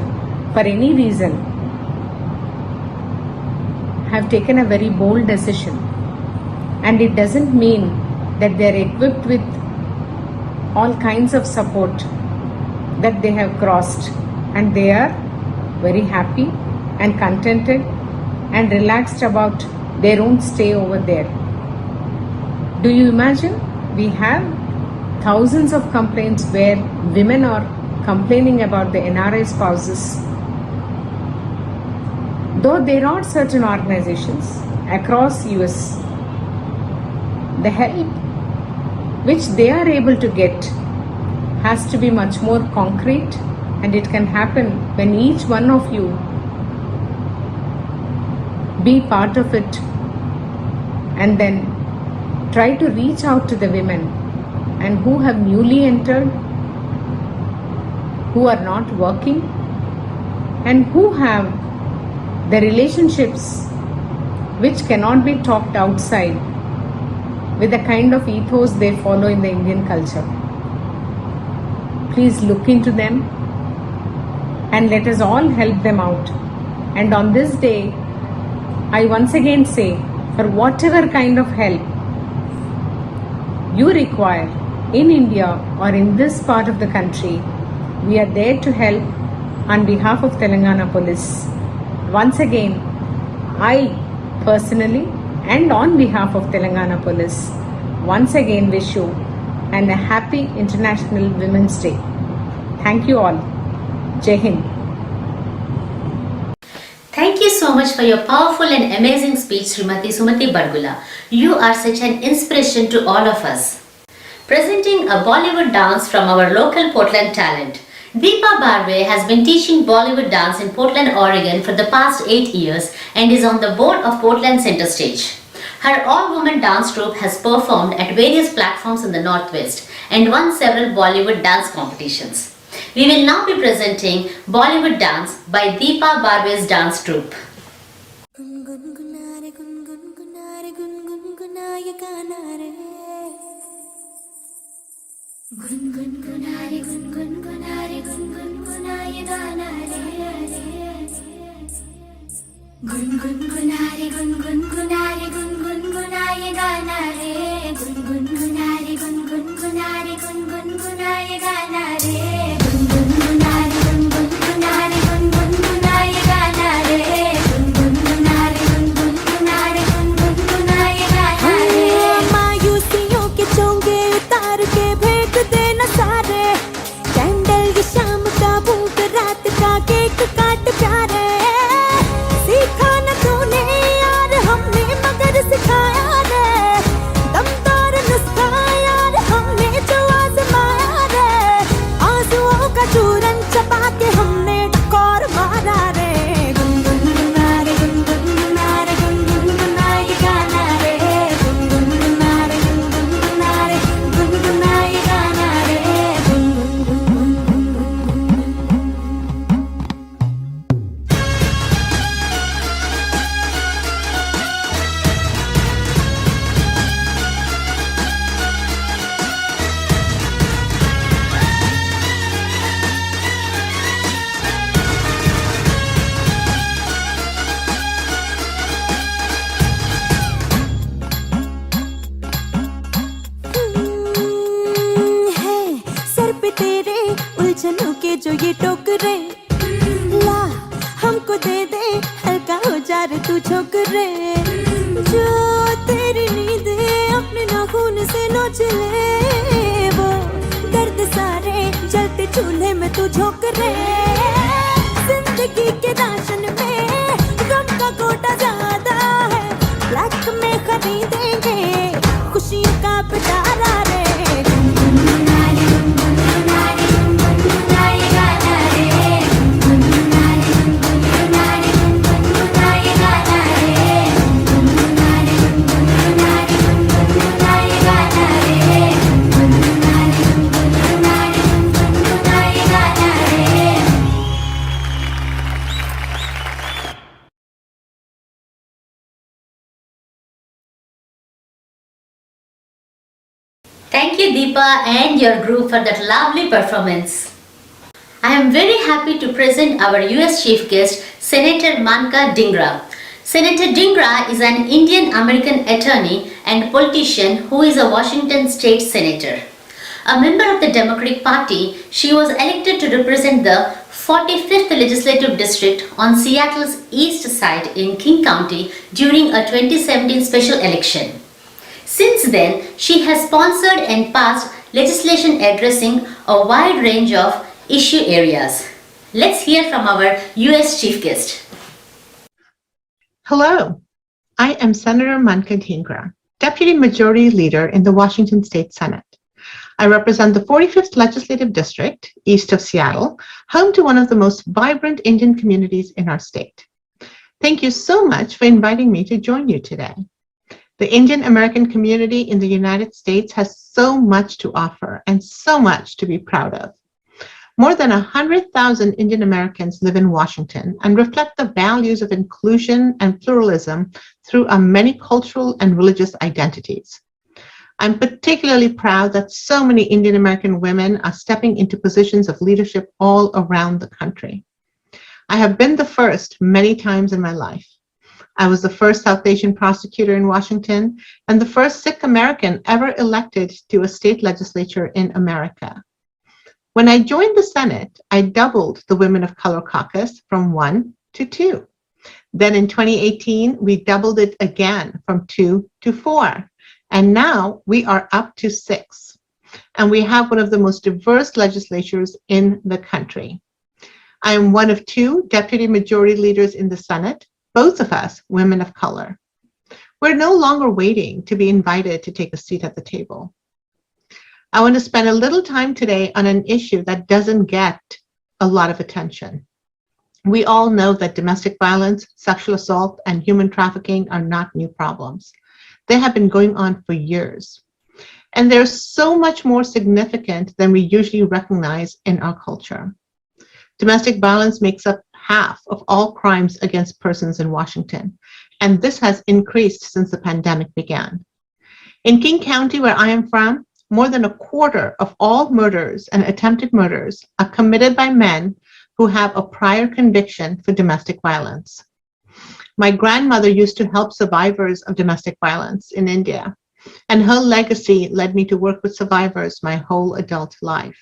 for any reason have taken a very bold decision. And it doesn't mean that they are equipped with all kinds of support that they have crossed, and they are very happy and contented and relaxed about their own stay over there. Do you imagine? We have thousands of complaints where women are complaining about the NRI spouses. Though there are certain organizations across US, the help which they are able to get has to be much more concrete, and it can happen when each one of you be part of it and then try to reach out to the women and who have newly entered, who are not working, and who have the relationships which cannot be talked outside with the kind of ethos they follow in the Indian culture. Please look into them and let us all help them out. And on this day, I once again say, for whatever kind of help you require in India or in this part of the country, we are there to help on behalf of Telangana Police. Once again, I personally and on behalf of Telangana Police, once again wish you and a happy International Women's Day. Thank you all. Jai Hind. Thank you so much for your powerful and amazing speech, Srimati Sumati Bargula. You are such an inspiration to all of us. Presenting a Bollywood dance from our local Portland talent. Deepa Barve has been teaching Bollywood dance in Portland, Oregon for the past 8 years and is on the board of Portland Center Stage. Her all-woman dance troupe has performed at various platforms in the Northwest and won several Bollywood dance competitions. We will now be presenting Bollywood Dance by Deepa Barve's dance troupe. जो ये टोकरे ला हमको दे दे हल्का हो जा रे तू छोकरे जो तेरी नींद अपने नाखून से नोच ले वो दर्द सारे जलते चूल्हे में तू झोंक रे जिंदगी के राशन में गम का कोटा ज्यादा है ब्लैक में खरीदेंगे खुशियों का पिटारा रे Thank you, Deepa, and your group for that lovely performance. I am very happy to present our US Chief Guest, Senator Manka Dhingra. Senator Dhingra is an Indian American attorney and politician who is a Washington State Senator. A member of the Democratic Party, she was elected to represent the 45th Legislative District on Seattle's east side in King County during a 2017 special election. Since then, she has sponsored and passed legislation addressing a wide range of issue areas. Let's hear from our US Chief Guest. Hello, I am Senator Manka Dhingra, Deputy Majority Leader in the Washington State Senate. I represent the 45th Legislative District, east of Seattle, home to one of the most vibrant Indian communities in our state. Thank you so much for inviting me to join you today. The Indian American community in the United States has so much to offer and so much to be proud of. More than 100,000 Indian Americans live in Washington and reflect the values of inclusion and pluralism through our many cultural and religious identities. I'm particularly proud that so many Indian American women are stepping into positions of leadership all around the country. I have been the first many times in my life. I was the first South Asian prosecutor in Washington and the first Sikh American ever elected to a state legislature in America. When I joined the Senate, I doubled the Women of Color Caucus from 1 to 2. Then in 2018, we doubled it again from 2 to 4. And now we are up to 6. And we have one of the most diverse legislatures in the country. I am one of 2 deputy majority leaders in the Senate, both of us women of color. We're no longer waiting to be invited to take a seat at the table. I want to spend a little time today on an issue that doesn't get a lot of attention. We all know that domestic violence, sexual assault, and human trafficking are not new problems. They have been going on for years. And they're so much more significant than we usually recognize in our culture. Domestic violence makes up half of all crimes against persons in Washington, and this has increased since the pandemic began. In King County, where I am from, more than a quarter of all murders and attempted murders are committed by men who have a prior conviction for domestic violence. My grandmother used to help survivors of domestic violence in India, and her legacy led me to work with survivors my whole adult life.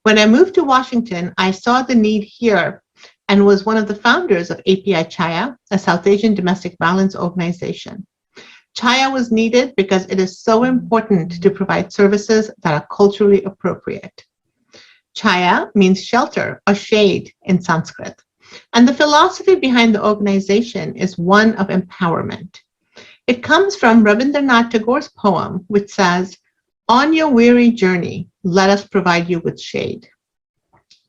When I moved to Washington, I saw the need here and was one of the founders of API Chaya, a South Asian domestic violence organization. Chaya was needed because it is so important to provide services that are culturally appropriate. Chaya means shelter or shade in Sanskrit, and the philosophy behind the organization is one of empowerment. It comes from Rabindranath Tagore's poem, which says, "On your weary journey, let us provide you with shade."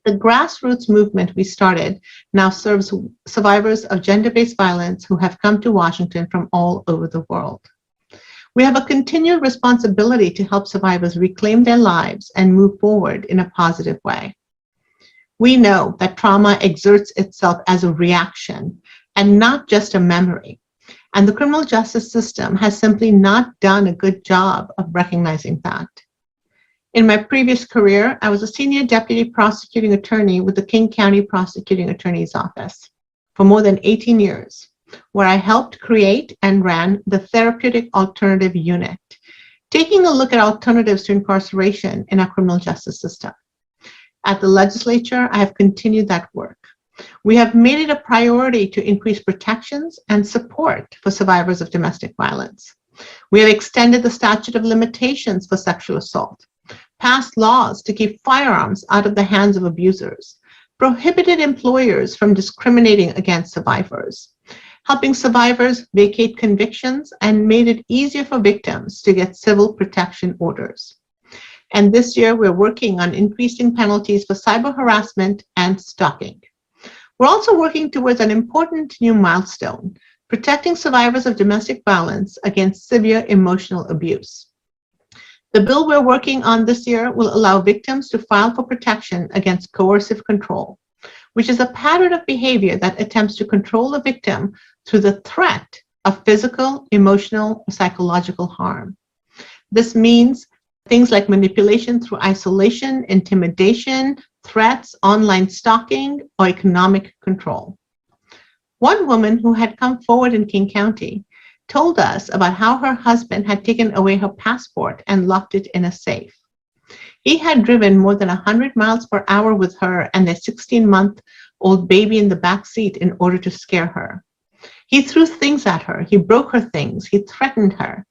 The grassroots movement we started now serves survivors of gender-based violence who have come to Washington from all over the world. We have a continued responsibility to help survivors reclaim their lives and move forward in a positive way. We know that trauma exerts itself as a reaction and not just a memory, and the criminal justice system has simply not done a good job of recognizing that. In my previous career, I was a senior deputy prosecuting attorney with the King County Prosecuting Attorney's Office for more than 18 years, where I helped create and ran the Therapeutic Alternative Unit, taking a look at alternatives to incarceration in our criminal justice system. At the legislature, I have continued that work. We have made it a priority to increase protections and support for survivors of domestic violence. We have extended the statute of limitations for sexual assault, passed laws to keep firearms out of the hands of abusers, prohibited employers from discriminating against survivors, helping survivors vacate convictions, and made it easier for victims to get civil protection orders. And this year, we're working on increasing penalties for cyber harassment and stalking. We're also working towards an important new milestone, protecting survivors of domestic violence against severe emotional abuse. The bill we're working on this year will allow victims to file for protection against coercive control, which is a pattern of behavior that attempts to control a victim through the threat of physical, emotional, or psychological harm. This means Things like manipulation through isolation, intimidation, threats, online stalking, or economic control. One woman who had come forward in King County told us about how her husband had taken away her passport and locked it in a safe. He had driven more than 100 miles per hour with her and their 16-month-old baby in the back seat in order to scare her. He threw things at her, he broke her things, he threatened her,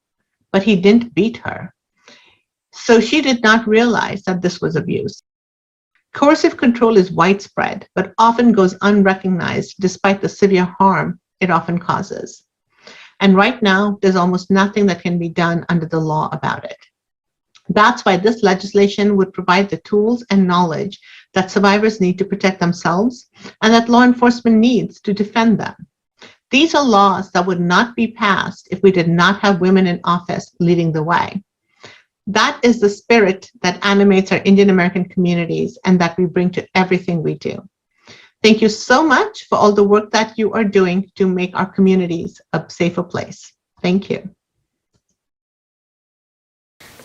but he didn't beat her. So she did not realize that this was abuse. Coercive control is widespread, but often goes unrecognized despite the severe harm it often causes. And right now, there's almost nothing that can be done under the law about it. That's why this legislation would provide the tools and knowledge that survivors need to protect themselves and that law enforcement needs to defend them. These are laws that would not be passed if we did not have women in office leading the way. That is the spirit that animates our Indian American communities and that we bring to everything we do. Thank you so much for all the work that you are doing to make our communities a safer place. Thank you.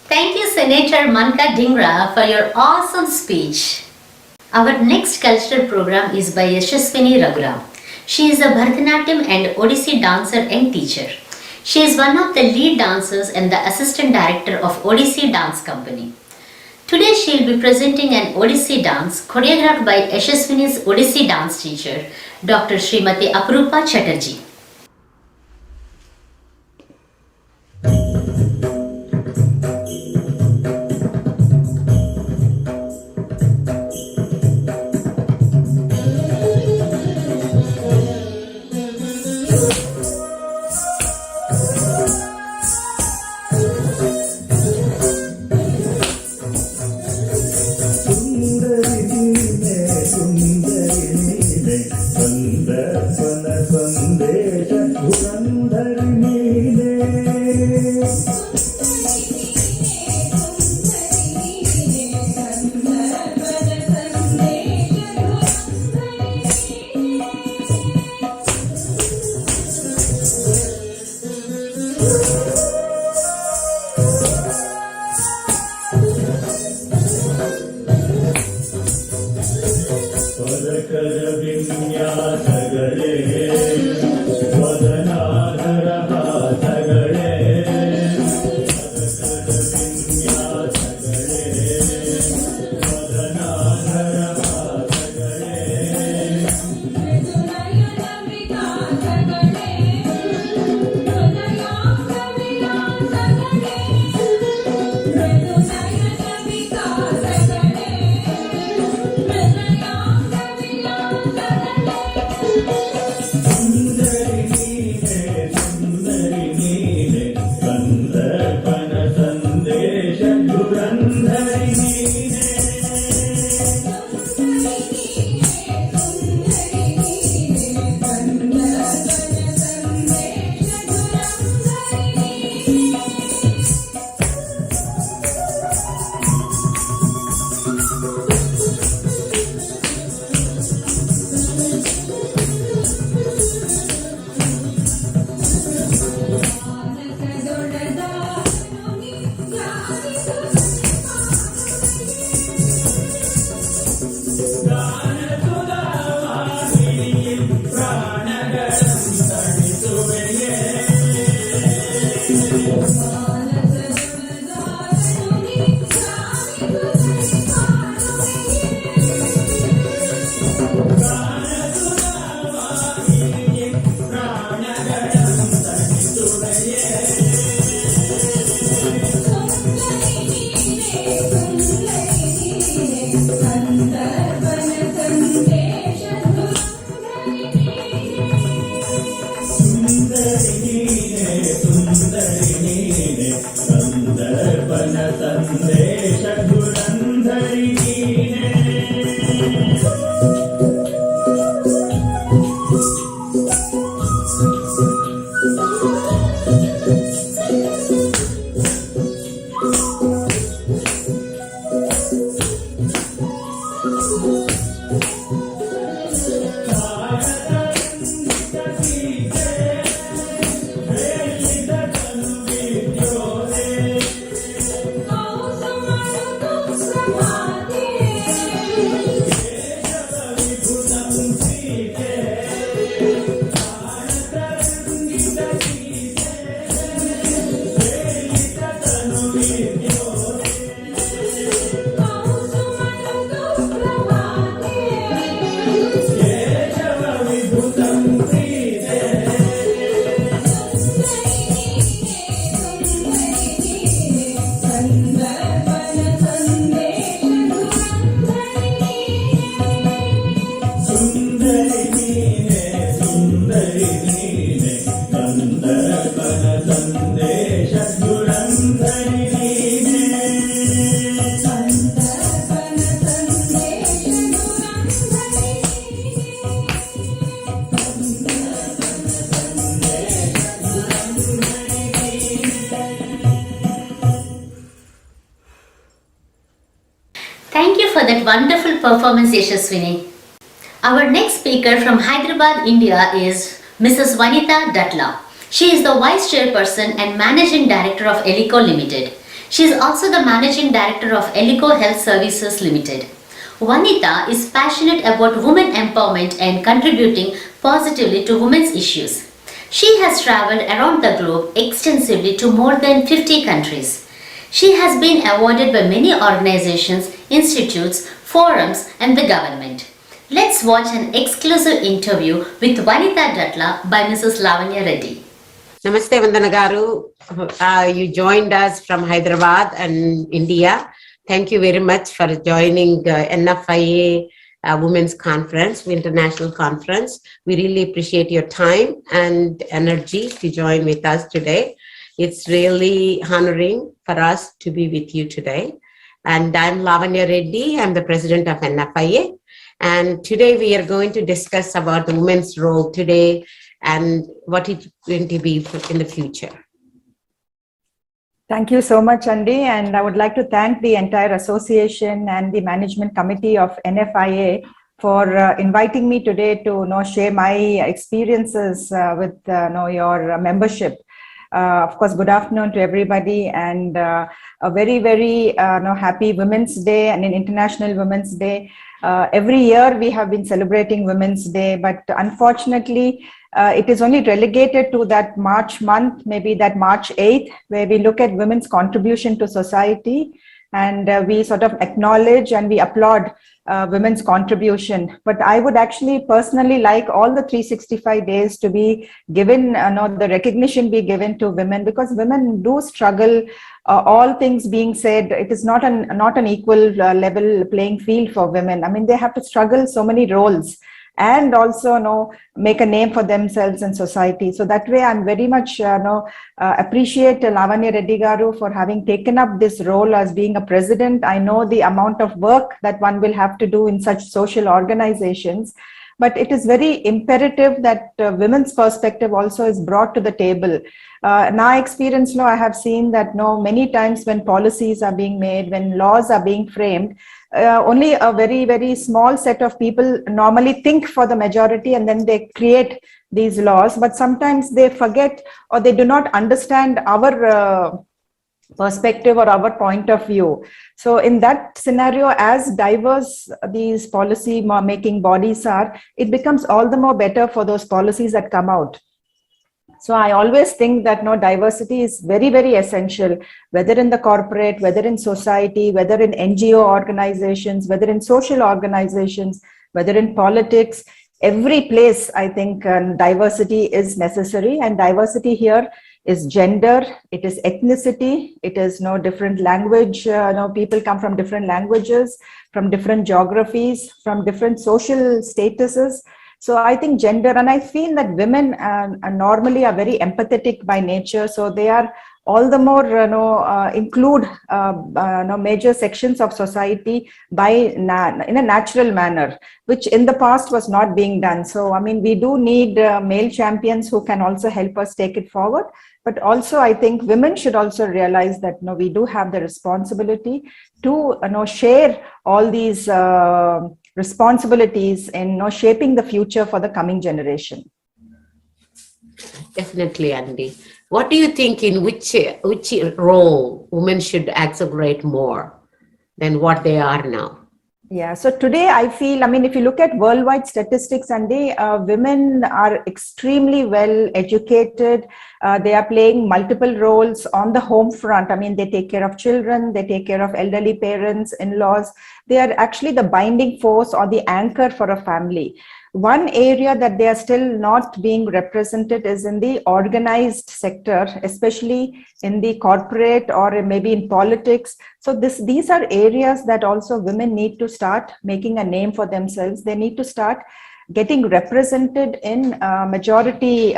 Thank you, Senator Manka Dhingra, for your awesome speech. Our next cultural program is by Yashaswini Raghuram. She is a Bharatanatyam and Odissi dancer and teacher. She is one of the lead dancers and the assistant director of Odissi Dance Company. Today she will be presenting an Odissi dance choreographed by Yashaswini's Odissi dance teacher, Dr. Srimati Aprupa Chatterjee. Thank you for that wonderful performance, Yashaswini. Our next speaker from Hyderabad, India is Mrs. Vanitha Datla. She is the Vice Chairperson and Managing Director of Elico Limited. She is also the Managing Director of Elico Health Services Limited. Vanitha is passionate about women empowerment and contributing positively to women's issues. She has traveled around the globe extensively to more than 50 countries. She has been awarded by many organizations, institutes, forums and the government. Let's watch an exclusive interview with Vanitha Datla by Mrs. Lavanya Reddy. Namaste Vandana Garu. You joined us from Hyderabad and India. Thank you very much for joining NFIA Women's Conference, International Conference. We really appreciate your time and energy to join with us today. It's really honoring for us to be with you today. And I'm Lavanya Reddy. I'm the president of NFIA. And today we are going to discuss about the women's role today and what it's going to be in the future. Thank you so much, Andy. And I would like to thank the entire association and the management committee of NFIA for inviting me today to share my experiences with your membership. Of course, good afternoon to everybody, and a very, very happy Women's Day and an International Women's Day. Every year we have been celebrating Women's Day, but unfortunately, it is only relegated to that March month, maybe that March 8th, where we look at women's contribution to society, and we sort of acknowledge and we applaud women's contribution. But I would actually personally like all the 365 days to be given, the recognition be given to women, because women do struggle. All things being said, it is not an equal level playing field for women. I mean, they have to struggle so many roles and also make a name for themselves in society. So that way, I'm very much appreciate Lavanya Reddy Garu for having taken up this role as being a president. I know the amount of work that one will have to do in such social organizations, but it is very imperative that women's perspective also is brought to the table. In our experience, I have seen that many times when policies are being made, when laws are being framed, only a very, very small set of people normally think for the majority, and then they create these laws. But sometimes they forget or they do not understand our perspective or our point of view. So in that scenario, as diverse these policy making bodies are, it becomes all the more better for those policies that come out. So I always think that diversity is very, very essential, whether in the corporate, whether in society, whether in NGO organizations, whether in social organizations, whether in politics, every place. I think diversity is necessary, and diversity here is gender, it is ethnicity, it is different language. People come from different languages, from different geographies, from different social statuses. So I think gender, and I feel that women normally are very empathetic by nature. So they are all the more include major sections of society in a natural manner, which in the past was not being done. So I mean, we do need male champions who can also help us take it forward. But also, I think women should also realize that we do have the responsibility to share all these responsibilities in shaping the future for the coming generation. Definitely, Andy. What do you think, in which role women should accelerate more? than what they are now. Yeah, so today I feel, I mean, if you look at worldwide statistics, and women are extremely well educated. They are playing multiple roles on the home front. I mean, they take care of children, they take care of elderly parents, in-laws. They are actually the binding force or the anchor for a family. One area that they are still not being represented is in the organized sector, especially in the corporate or maybe in politics. So these are areas that also women need to start making a name for themselves. They need to start getting represented in majority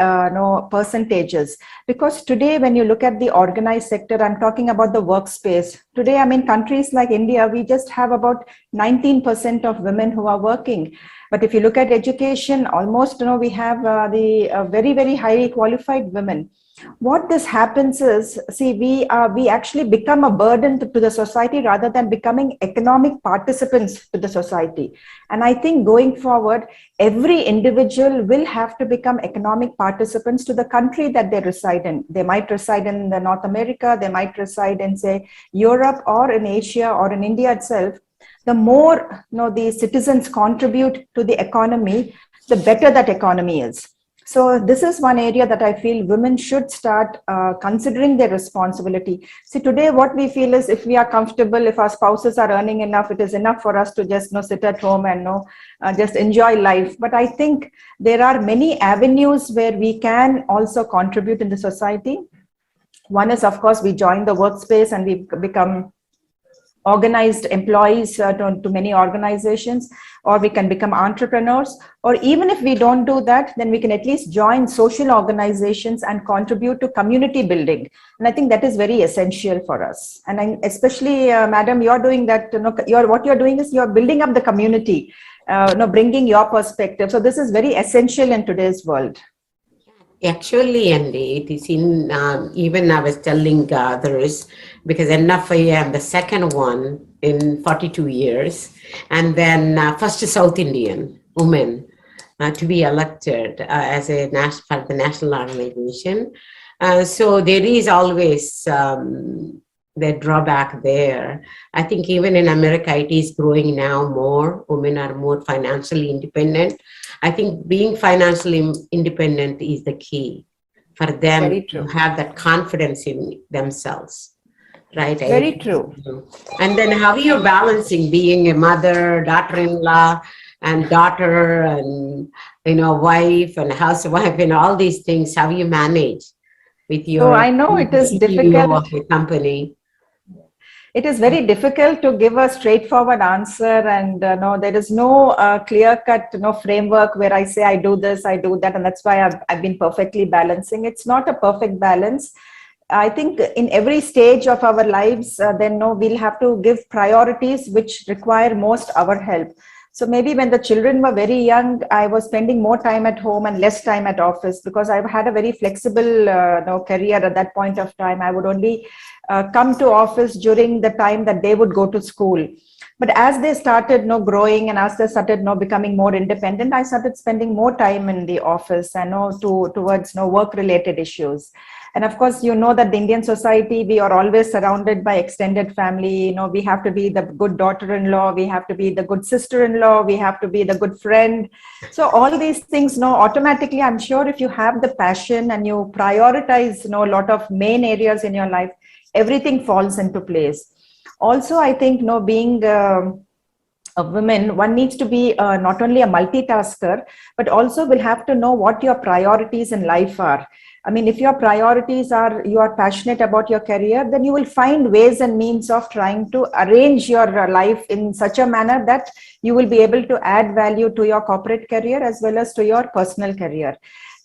percentages. Because today, when you look at the organized sector, I'm talking about the workspace. Today, I mean, countries like India, we just have about 19% of women who are working. But if you look at education, almost, we have the very, very highly qualified women. What this happens is, see, we actually become a burden to the society rather than becoming economic participants to the society. And I think going forward, every individual will have to become economic participants to the country that they reside in. They might reside in North America, they might reside in, say, Europe or in Asia or in India itself. The more the citizens contribute to the economy, the better that economy is. So this is one area that I feel women should start considering their responsibility. See, today what we feel is if we are comfortable, if our spouses are earning enough, it is enough for us to just sit at home and just enjoy life. But I think there are many avenues where we can also contribute in the society. One is, of course, we join the workspace and we become organized employees to many organizations, or we can become entrepreneurs, or even if we don't do that, then we can at least join social organizations and contribute to community building. And I think that is very essential for us. And especially, madam, you're doing that. What you're doing is you're building up the community, bringing your perspective. So this is very essential in today's world. Actually, Andy, it is in, even I was telling others, because NFIA, I'm the second one in 42 years, and then first South Indian woman to be elected as a for the national organization. So there is always the drawback there. I think even in America, it is growing now more. Women are more financially independent. I think being financially independent is the key for them to have that confidence in themselves. Right? Very true. And then how are you balancing being a mother, daughter-in-law, and daughter, and wife and housewife, and all these things? How you manage with your? So I know it is difficult. Of the company. It is very difficult to give a straightforward answer, and there is no clear-cut framework where I say I do this, I do that, and that's why I've been perfectly balancing. It's not a perfect balance. I think in every stage of our lives, we'll have to give priorities which require most our help. So maybe when the children were very young, I was spending more time at home and less time at office, because I've had a very flexible career at that point of time. I would only come to office during the time that they would go to school. But as they started growing, and as they started becoming more independent, I started spending more time in the office and towards work-related issues. And of course, that the Indian society, we are always surrounded by extended family. We have to be the good daughter-in-law, we have to be the good sister-in-law, we have to be the good friend. So all these things, automatically, I'm sure if you have the passion and you prioritize, a lot of main areas in your life, everything falls into place. Also, I think, being a woman, one needs to be not only a multitasker, but also will have to know what your priorities in life are. I mean, if your priorities are, you are passionate about your career, then you will find ways and means of trying to arrange your life in such a manner that you will be able to add value to your corporate career as well as to your personal career.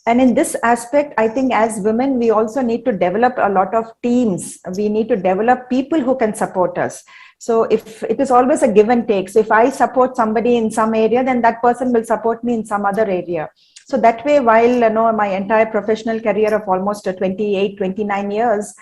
And in this aspect, I think as women, we also need to develop a lot of teams. We need to develop people who can support us. So if it is always a give and take. So if I support somebody in some area, then that person will support me in some other area. So that way, while my entire professional career of almost 28, 29 years,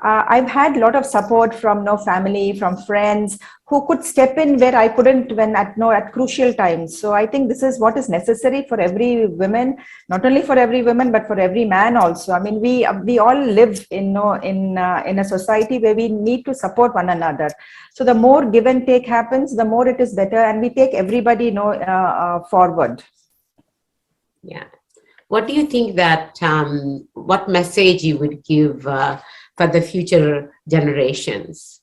I've had a lot of support from family, from friends who could step in where I couldn't when at crucial times. So I think this is what is necessary for every woman, not only for every woman but for every man also. I mean, we all live in a society where we need to support one another. So the more give and take happens, the more it is better, and we take everybody forward. Yeah. What do you think that, what message you would give for the future generations?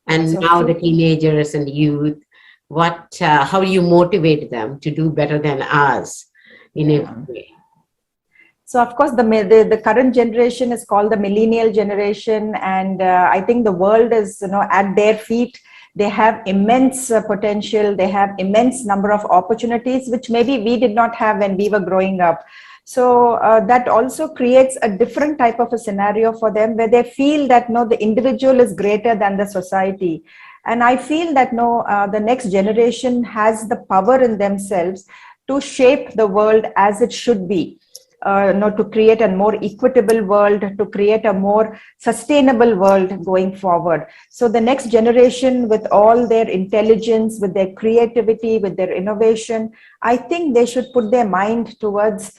And So now the teenagers and youth, how do you motivate them to do better than us in every way? So of course, the current generation is called the millennial generation, and I think the world is at their feet. They have immense potential. They have immense number of opportunities, which maybe we did not have when we were growing up. So that also creates a different type of a scenario for them, where they feel that the individual is greater than the society. And I feel that the next generation has the power in themselves to shape the world as it should be. To create a more equitable world, to create a more sustainable world going forward. So the next generation, with all their intelligence, with their creativity, with their innovation, I think they should put their mind towards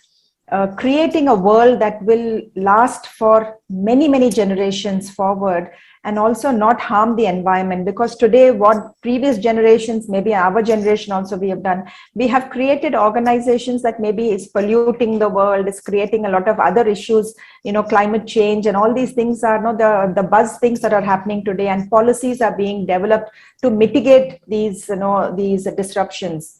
creating a world that will last for many, many generations forward, and also not harm the environment. Because today, what previous generations, maybe our generation also, we have done, we have created organizations that maybe is polluting the world, is creating a lot of other issues, climate change and all these things are the buzz things that are happening today, and policies are being developed to mitigate these these disruptions.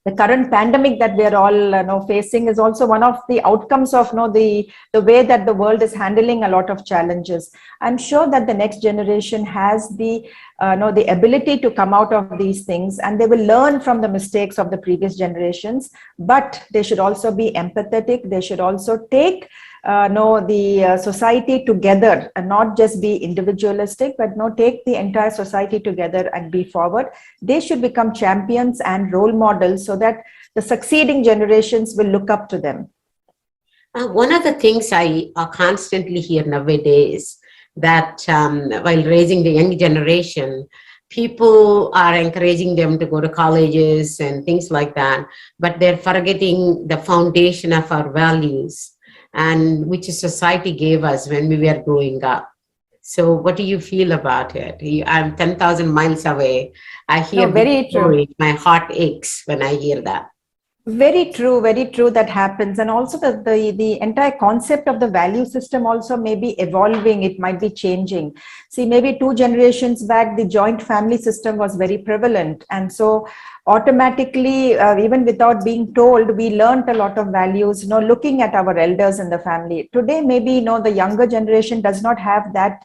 The current pandemic that we are all facing is also one of the outcomes of the way that the world is handling a lot of challenges. I'm sure that the next generation has the ability to come out of these things, and they will learn from the mistakes of the previous generations. But they should also be empathetic. They should also take the society together, and not just be individualistic, but take the entire society together and be forward. They should become champions and role models, so that the succeeding generations will look up to them. One of the things I constantly hear nowadays, that while raising the young generation, people are encouraging them to go to colleges and things like that, but they're forgetting the foundation of our values, and which society gave us when we were growing up. So what do you feel about it? I'm 10,000 miles away. I hear very true. My heart aches when I hear that. Very true that happens. And also the entire concept of the value system also may be evolving, it might be changing. See, maybe 2 generations back, the joint family system was very prevalent. And so automatically, even without being told, we learned a lot of values, looking at our elders in the family. Today, maybe, the younger generation does not have that,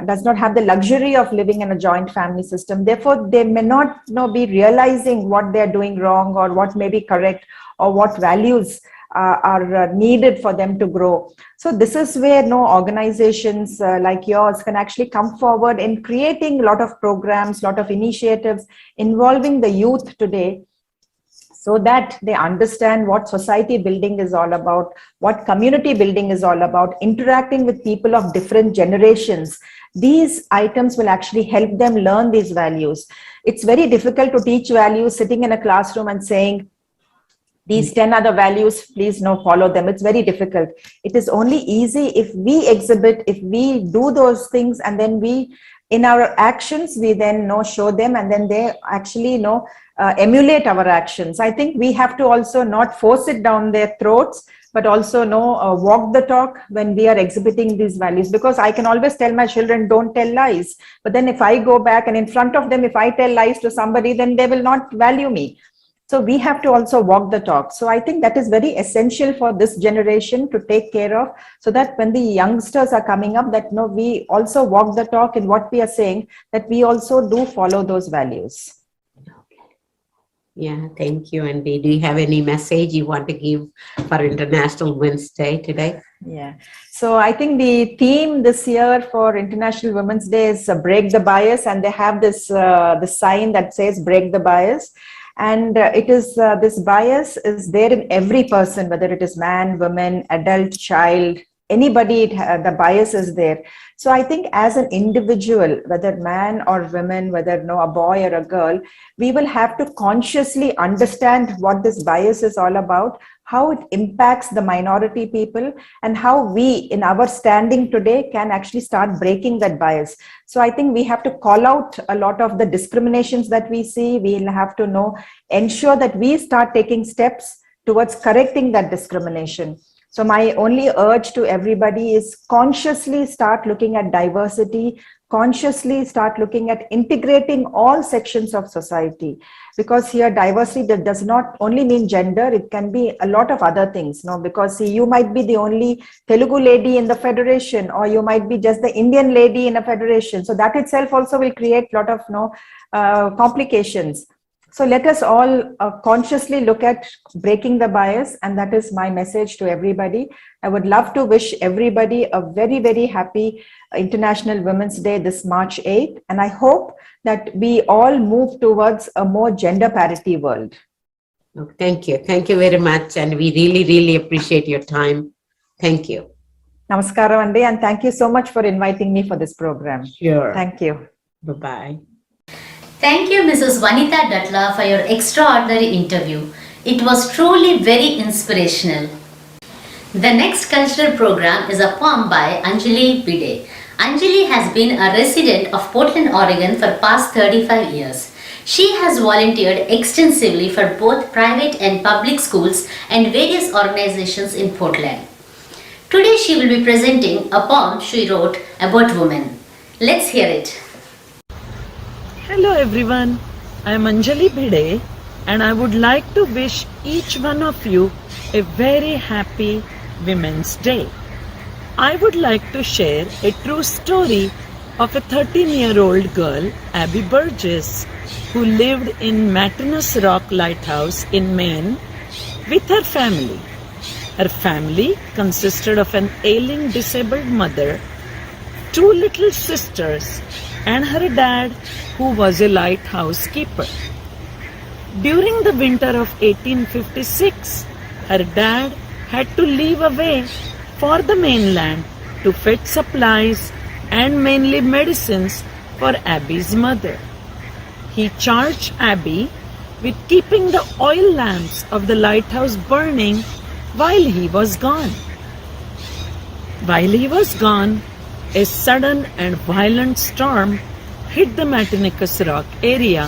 does not have the luxury of living in a joint family system. Therefore, they may not be realizing what they're doing wrong, or what may be correct, or what values are needed for them to grow. So this is where organizations like yours can actually come forward in creating a lot of programs, a lot of initiatives involving the youth today, so that they understand what society building is all about, what community building is all about, interacting with people of different generations. These items will actually help them learn these values. It's very difficult to teach values sitting in a classroom and saying, these 10 other values, please follow them. It's very difficult. It is only easy if we exhibit, if we do those things, and then we, in our actions, we then show them, and then they actually emulate our actions. I think we have to also not force it down their throats, but also walk the talk when we are exhibiting these values. Because I can always tell my children, don't tell lies. But then if I go back and in front of them, if I tell lies to somebody, then they will not value me. So we have to also walk the talk. So I think that is very essential for this generation to take care of, so that when the youngsters are coming up, that we also walk the talk in what we are saying, that we also do follow those values. Yeah, thank you, Andy. Do you have any message you want to give for International Women's Day today? Yeah. So I think the theme this year for International Women's Day is break the bias, and they have this the sign that says break the bias. And it is this bias is there in every person, whether it is man, woman, adult, child, anybody, the bias is there. So I think as an individual, whether man or woman, whether a boy or a girl, we will have to consciously understand what this bias is all about, how it impacts the minority people, and how we in our standing today can actually start breaking that bias. So I think we have to call out a lot of the discriminations that we see. We'll have to ensure that we start taking steps towards correcting that discrimination. So my only urge to everybody is consciously start looking at diversity, consciously start looking at integrating all sections of society, because here diversity does not only mean gender, it can be a lot of other things. Because see, you might be the only Telugu lady in the federation, or you might be just the Indian lady in a federation. So that itself also will create a lot of complications. So let us all consciously look at breaking the bias, and that is my message to everybody. I would love to wish everybody a very, very happy International Women's Day this March 8th, and I hope that we all move towards a more gender parity world. Thank you. Thank you very much, and we really, really appreciate your time. Thank you. Namaskaram, Andi, and thank you so much for inviting me for this program. Sure. Thank you. Bye-bye. Thank you, Mrs. Vanitha Datla, for your extraordinary interview. It was truly very inspirational. The next cultural program is a poem by Anjali Bide. Anjali has been a resident of Portland, Oregon for past 35 years. She has volunteered extensively for both private and public schools and various organizations in Portland. Today she will be presenting a poem she wrote about women. Let's hear it. Hello everyone, I am Anjali Bide and I would like to wish each one of you a very happy Women's Day. I would like to share a true story of a 13-year-old girl, Abby Burgess, who lived in Martinus Rock Lighthouse in Maine with her family. Her family consisted of an ailing disabled mother, 2 little sisters, and her dad, who was a lighthouse keeper. During the winter of 1856, her dad had to leave away for the mainland to fetch supplies and mainly medicines for Abby's mother. He charged Abby with keeping the oil lamps of the lighthouse burning while he was gone. While he was gone, a sudden and violent storm hit the Martinicus Rock area,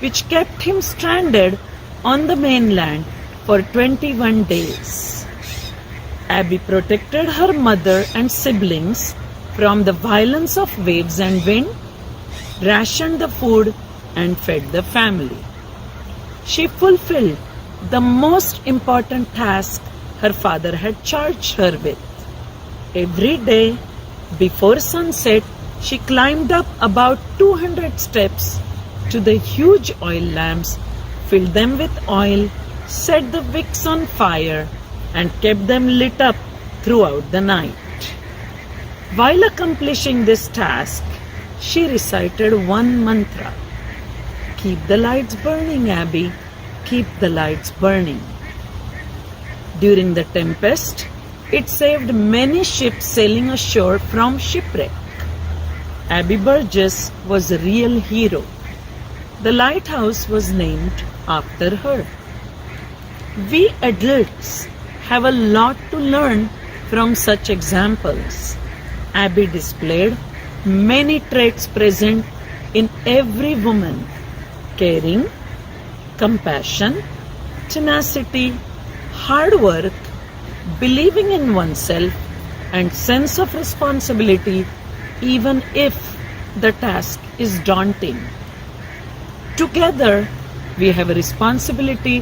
which kept him stranded on the mainland for 21 days. Abby protected her mother and siblings from the violence of waves and wind, rationed the food, and fed the family. She fulfilled the most important task her father had charged her with. Every day, before sunset, she climbed up about 200 steps to the huge oil lamps, filled them with oil, set the wicks on fire, and kept them lit up throughout the night. While accomplishing this task, she recited one mantra: "Keep the lights burning, Abby, keep the lights burning." During the tempest, it saved many ships sailing ashore from shipwreck. Abby Burgess was a real hero. The lighthouse was named after her. We adults have a lot to learn from such examples. Abby displayed many traits present in every woman: caring, compassion, tenacity, hard work, believing in oneself, and sense of responsibility, even if the task is daunting. Together, we have a responsibility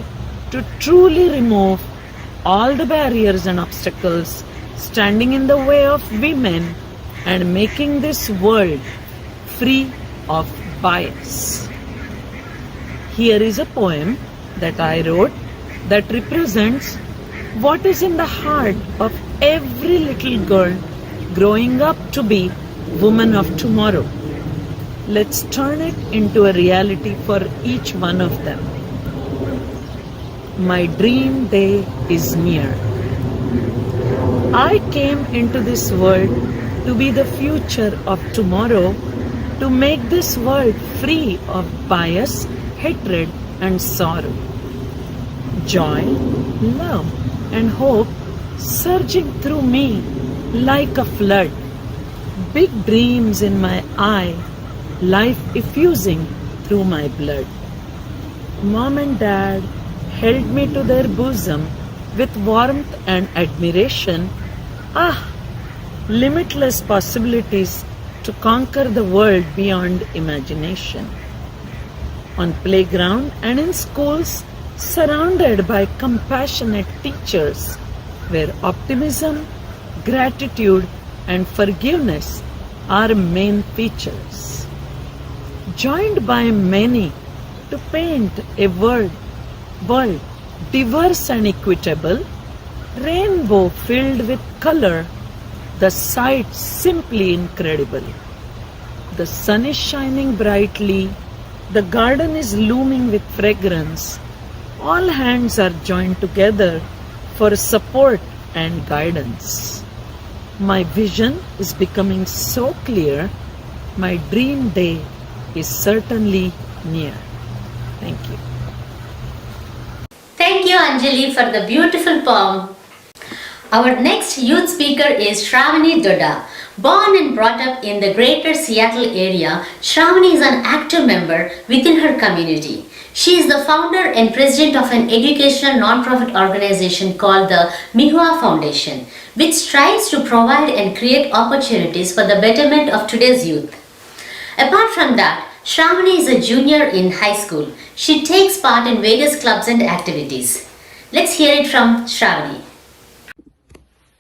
to truly remove all the barriers and obstacles standing in the way of women and making this world free of bias. Here is a poem that I wrote that represents what is in the heart of every little girl growing up to be woman of tomorrow. Let's turn it into a reality for each one of them. My dream day is near. I came into this world to be the future of tomorrow, to make this world free of bias, hatred, and sorrow. Joy, love, and hope surging through me like a flood. Big dreams in my eye, life effusing through my blood. Mom and Dad held me to their bosom with warmth and admiration. Ah, limitless possibilities to conquer the world beyond imagination. On playground and in schools, surrounded by compassionate teachers, where optimism, gratitude, and forgiveness are main features. Joined by many to paint a world diverse and equitable, rainbow filled with color, the sight simply incredible. The sun is shining brightly, the garden is looming with fragrance. All hands are joined together for support and guidance. My vision is becoming so clear, my dream day is certainly near. Thank you. Thank you, Anjali, for the beautiful poem. Our next youth speaker is Shravani Doda. Born and brought up in the greater Seattle area, Shravani is an active member within her community. She is the founder and president of an educational non-profit organization called the U.S.A. Foundation, which strives to provide and create opportunities for the betterment of today's youth. Apart from that, Shravani is a junior in high school. She takes part in various clubs and activities. Let's hear it from Shravani.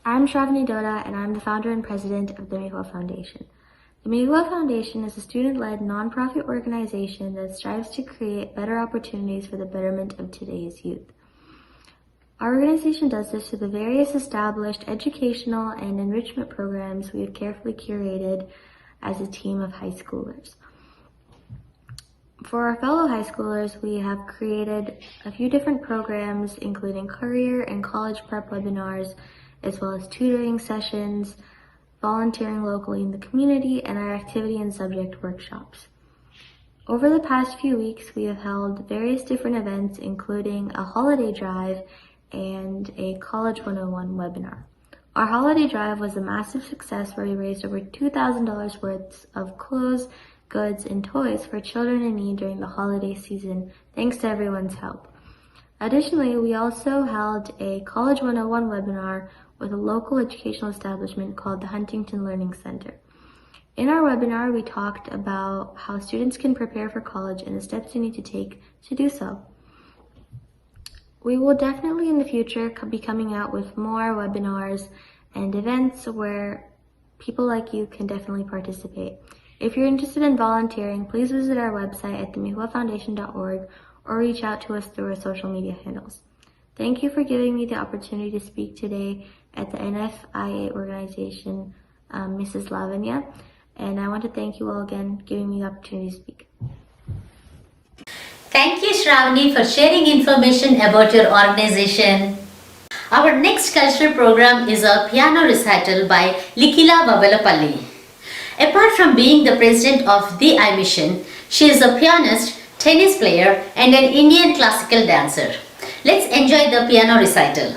I'm Shravani Doda, and I'm the founder and president of the U.S.A. Foundation. The U.S.A. Foundation is a student-led nonprofit organization that strives to create better opportunities for the betterment of today's youth. Our organization does this through the various established educational and enrichment programs we have carefully curated as a team of high schoolers. For our fellow high schoolers, we have created a few different programs, including career and college prep webinars, as well as tutoring sessions, volunteering locally in the community, and our activity and subject workshops. Over the past few weeks, we have held various different events, including a holiday drive and a College 101 webinar. Our holiday drive was a massive success where we raised over $2,000 worth of clothes, goods, and toys for children in need during the holiday season, thanks to everyone's help. Additionally, we also held a College 101 webinar with a local educational establishment called the Huntington Learning Center. In our webinar, we talked about how students can prepare for college and the steps they need to take to do so. We will definitely in the future be coming out with more webinars and events where people like you can definitely participate. If you're interested in volunteering, please visit our website at themihuafoundation.org or reach out to us through our social media handles. Thank you for giving me the opportunity to speak today at the NFIA organization, Mrs. Lavanya, and I want to thank you all again for giving me the opportunity to speak. Thank you, Shravani, for sharing information about your organization. Our next cultural program is a piano recital by Likila Babalapalli. Apart from being the president of the I Mission, she is a pianist, tennis player, and an Indian classical dancer. Let's enjoy the piano recital.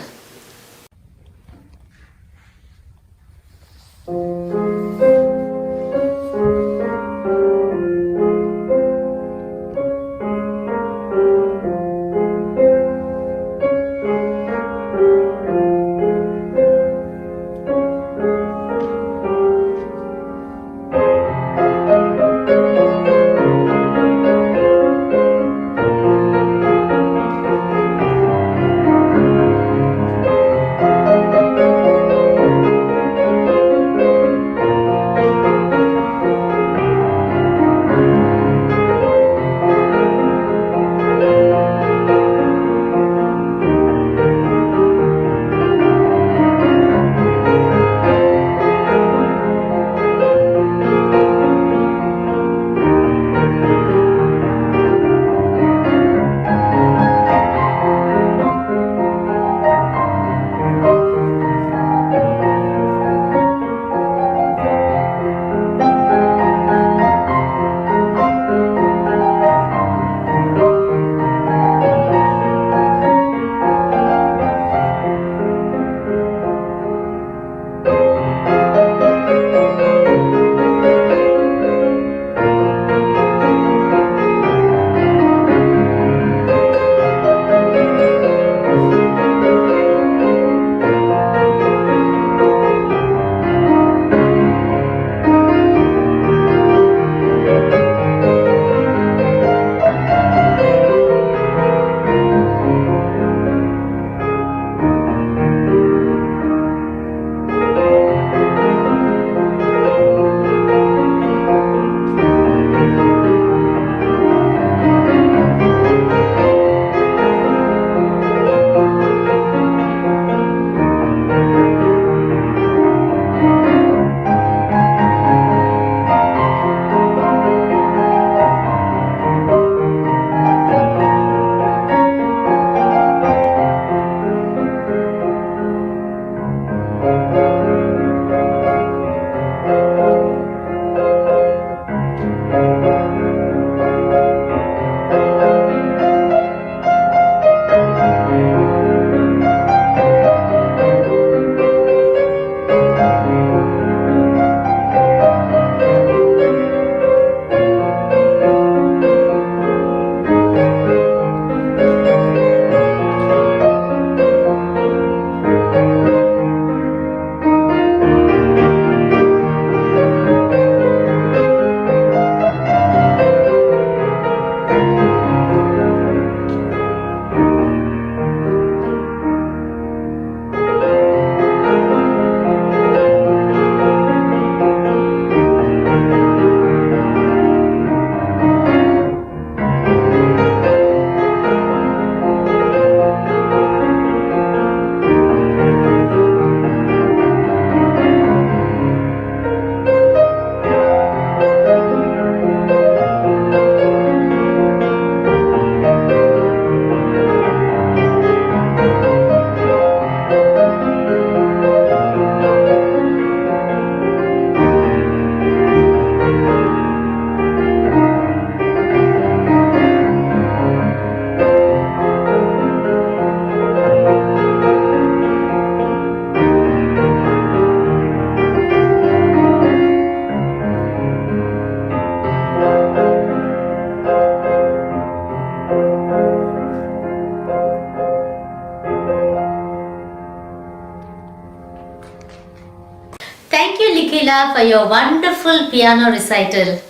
for your wonderful piano recital.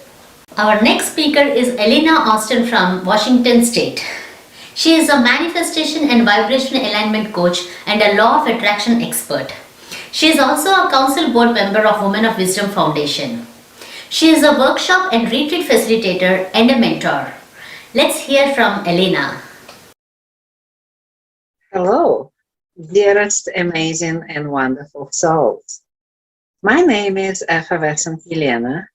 Our next speaker is Elena Austin from Washington State. She is a manifestation and vibration alignment coach and a law of attraction expert. She is also a council board member of Women of Wisdom Foundation. She is a workshop and retreat facilitator and a mentor. Let's hear from Elena. Hello, dearest, amazing, and wonderful souls. My name is Effervescent Elena.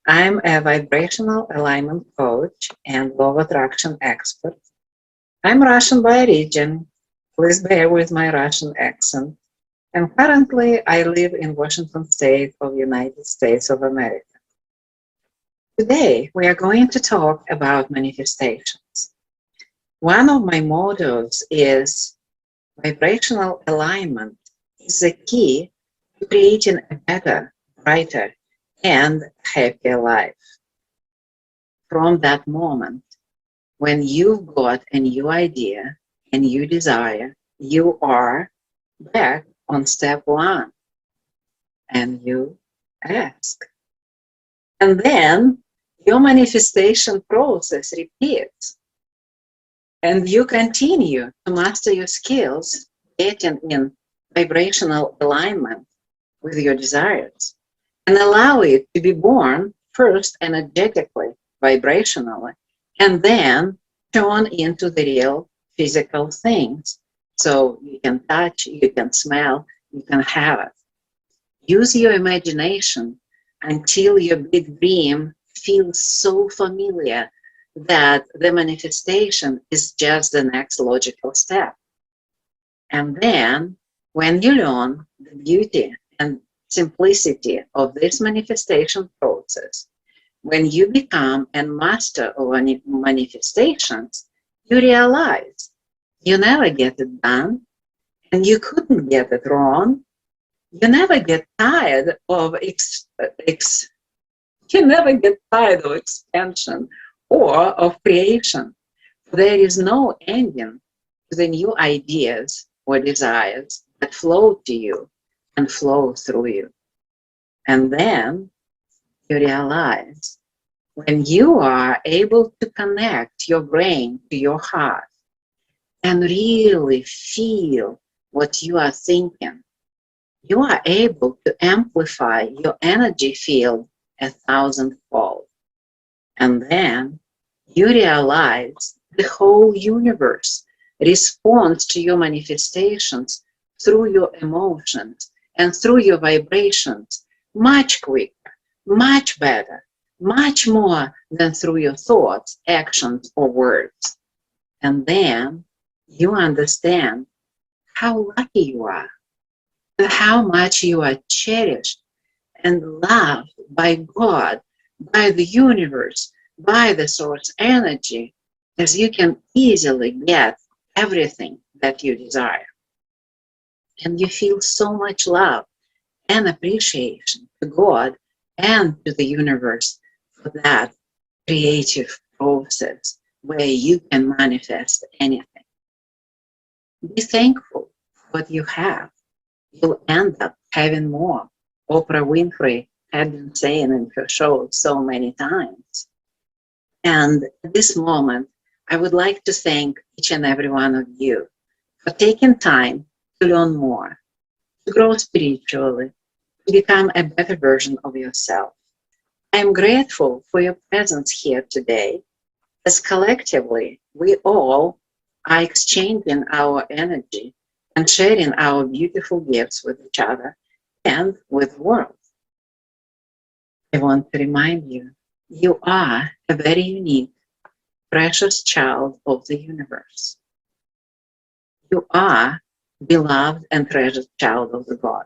I'm a vibrational alignment coach and law of attraction expert. I'm Russian by origin. Please bear with my Russian accent. And currently, I live in Washington State of the United States of America. Today, we are going to talk about manifestations. One of my mottos is vibrational alignment is the key to creating a better, brighter, and happier life. From that moment, when you've got a new idea, a new desire, you are back on step one, and you ask. And then your manifestation process repeats. And you continue to master your skills, getting in vibrational alignment with your desires, and allow it to be born first energetically, vibrationally, and then turn into the real physical things. So you can touch, you can smell, you can have it. Use your imagination until your big dream feels so familiar that the manifestation is just the next logical step. And then when you learn the beauty and simplicity of this manifestation process, when you become a master of manifestations, you realize you never get it done and you couldn't get it wrong. You never get tired of expansion or of creation. There is no ending to the new ideas or desires that flow to you and flow through you. And then you realize when you are able to connect your brain to your heart and really feel what you are thinking, you are able to amplify your energy field 1,000-fold. And then you realize the whole universe responds to your manifestations through your emotions and through your vibrations much quicker, much better, much more than through your thoughts, actions, or words. And then you understand how lucky you are, and how much you are cherished and loved by God, by the universe, by the source energy, as you can easily get everything that you desire. And you feel so much love and appreciation to God and to the universe for that creative process where you can manifest anything. Be thankful for what you have. You'll end up having more. Oprah Winfrey had been saying in her show so many times. And at this moment, I would like to thank each and every one of you for taking time to learn more, to grow spiritually, to become a better version of yourself. I am grateful for your presence here today, as collectively we all are exchanging our energy and sharing our beautiful gifts with each other and with the world. I want to remind you, you are a very unique, precious child of the universe. You are beloved and treasured child of the God.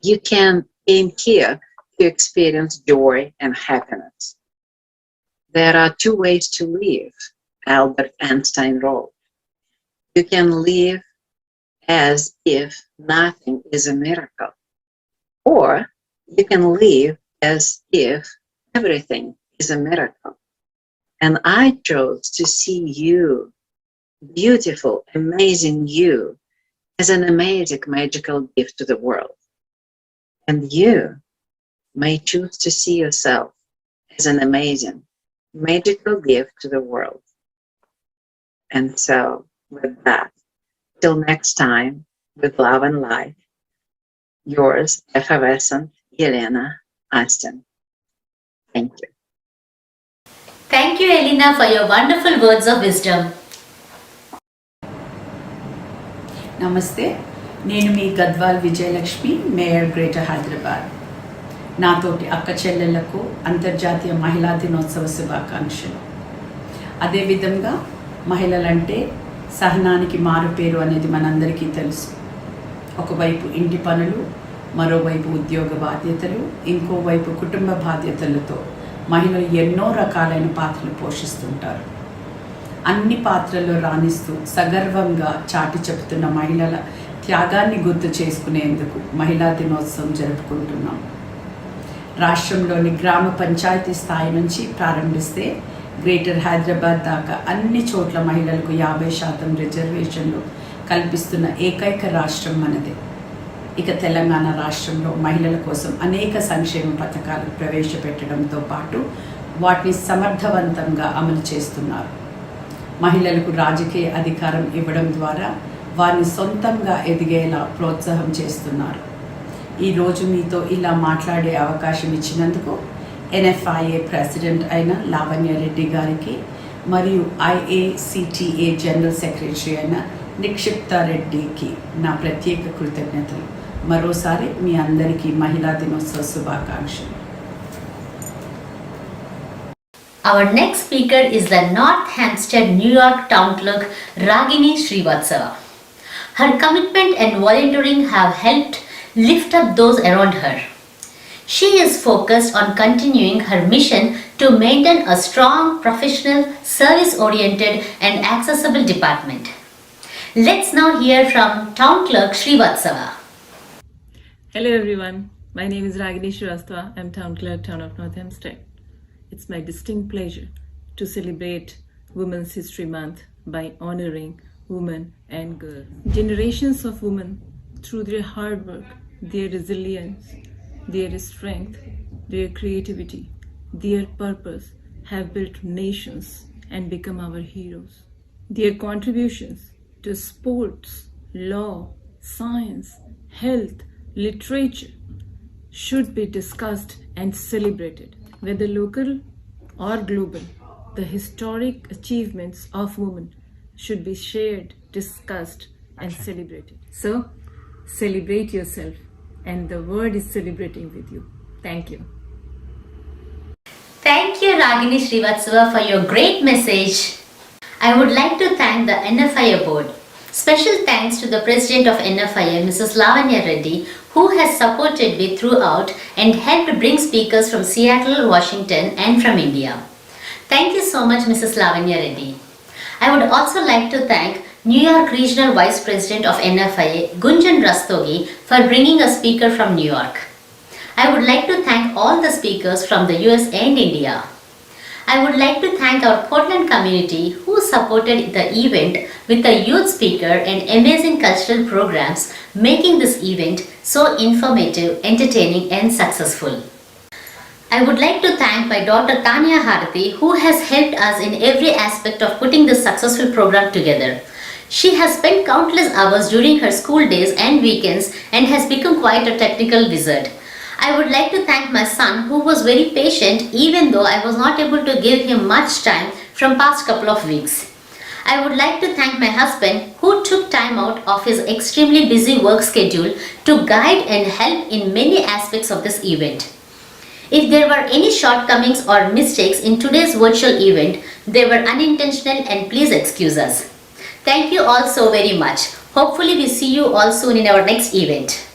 You came here to experience joy and happiness. There are two ways to live, Albert Einstein wrote. You can live as if nothing is a miracle, or you can live as if everything is a miracle. And I chose to see you, beautiful, amazing you, as an amazing magical gift to the world. And you may choose to see yourself as an amazing, magical gift to the world. And so, with that, till next time, with love and light, yours, effervescent Yelena Aston. Thank you. Thank you, Elena, for your wonderful words of wisdom. నమస్తే, నేను మీ Gadwal Vijayalakshmi, mayor greater Hyderabad. నాతోటి అక్క చెల్లెళ్లకు అంతర్జాతీయ మహిళా దినోత్సవ శుభాకాంక్షలు. అదేవిధంగా మహిళలంటే సహనానికి మారుపేరు అనేది మనందరికీ తెలుసు. ఒకవైపు ఇంటి పనులు, మరోవైపు ఉద్యోగ బాధ్యతలు, ఇంకోవైపు కుటుంబ బాధ్యతలతో మహిళలు ఎన్నో రకాలైన పాత్రలు పోషిస్తుంటారు. అన్ని పాత్రల్లో రాణిస్తూ సగర్వంగా చాటి చెబుతున్న మహిళల త్యాగాన్ని గుర్తు చేసుకునేందుకు మహిళా దినోత్సవం జరుపుకుంటున్నాం. రాష్ట్రంలోని గ్రామ పంచాయతీ స్థాయి నుంచి ప్రారంభిస్తే గ్రేటర్ హైదరాబాద్ దాకా అన్ని చోట్ల మహిళలకు 50% రిజర్వేషన్లు కల్పిస్తున్న ఏకైక రాష్ట్రం మనదే. ఇక తెలంగాణ రాష్ట్రంలో మహిళల కోసం అనేక సంక్షేమ పథకాలు ప్రవేశపెట్టడంతో పాటు వాటిని సమర్థవంతంగా అమలు చేస్తున్నారు. మహిళలకు రాజకీయ అధికారం ఇవ్వడం ద్వారా వారిని సొంతంగా ఎదిగేలా ప్రోత్సాహం చేస్తున్నారు. ఈరోజు మీతో ఇలా మాట్లాడే అవకాశం ఇచ్చినందుకు NFIA ప్రెసిడెంట్ అయిన లావణ్య రెడ్డి గారికి మరియు IACTA జనరల్ సెక్రటరీ అయిన నిక్షిప్త రెడ్డికి నా ప్రత్యేక కృతజ్ఞతలు. మరోసారి మీ అందరికీ మహిళా దినోత్సవ శుభాకాంక్షలు. Our next speaker is the North Hampstead, New York town clerk Ragini Srivatsava. Her commitment and volunteering have helped lift up those around her. She is focused on continuing her mission to maintain a strong, professional, service-oriented and accessible department. Let's now hear from town clerk Srivatsava. Hello everyone, my name is Ragini Srivatsava. I'm town clerk, town of North Hampstead. It's my distinct pleasure to celebrate Women's History Month by honoring women and girls. Generations of women, through their hard work, their resilience, their strength, their creativity, their purpose, have built nations and become our heroes. Their contributions to sports, law, science, health, literature should be discussed and celebrated. Whether local or global, the historic achievements of women should be shared, discussed, and celebrated. So, celebrate yourself, and the world is celebrating with you. Thank you. Thank you, Ragini Srivatsava, for your great message. I would like to thank the NFIA board. Special thanks to the president of NFIA, Mrs. Lavanya Reddy, who has supported me throughout and helped bring speakers from Seattle, Washington and from India. Thank you so much, Mrs. Lavanya Reddy. I would also like to thank New York Regional Vice President of NFIA, Gunjan Rastogi, for bringing a speaker from New York. I would like to thank all the speakers from the U.S.A. and India. I would like to thank our Portland community who supported the event with a youth speaker and amazing cultural programs, making this event so informative, entertaining and successful. I would like to thank my daughter Tanya Harati, who has helped us in every aspect of putting this successful program together. She has spent countless hours during her school days and weekends and has become quite a technical wizard. I would like to thank my son, who was very patient even though I was not able to give him much time from past couple of weeks. I would like to thank my husband, who took time out of his extremely busy work schedule to guide and help in many aspects of this event. If there were any shortcomings or mistakes in today's virtual event, they were unintentional and please excuse us. Thank you all so very much. Hopefully we see you all soon in our next event.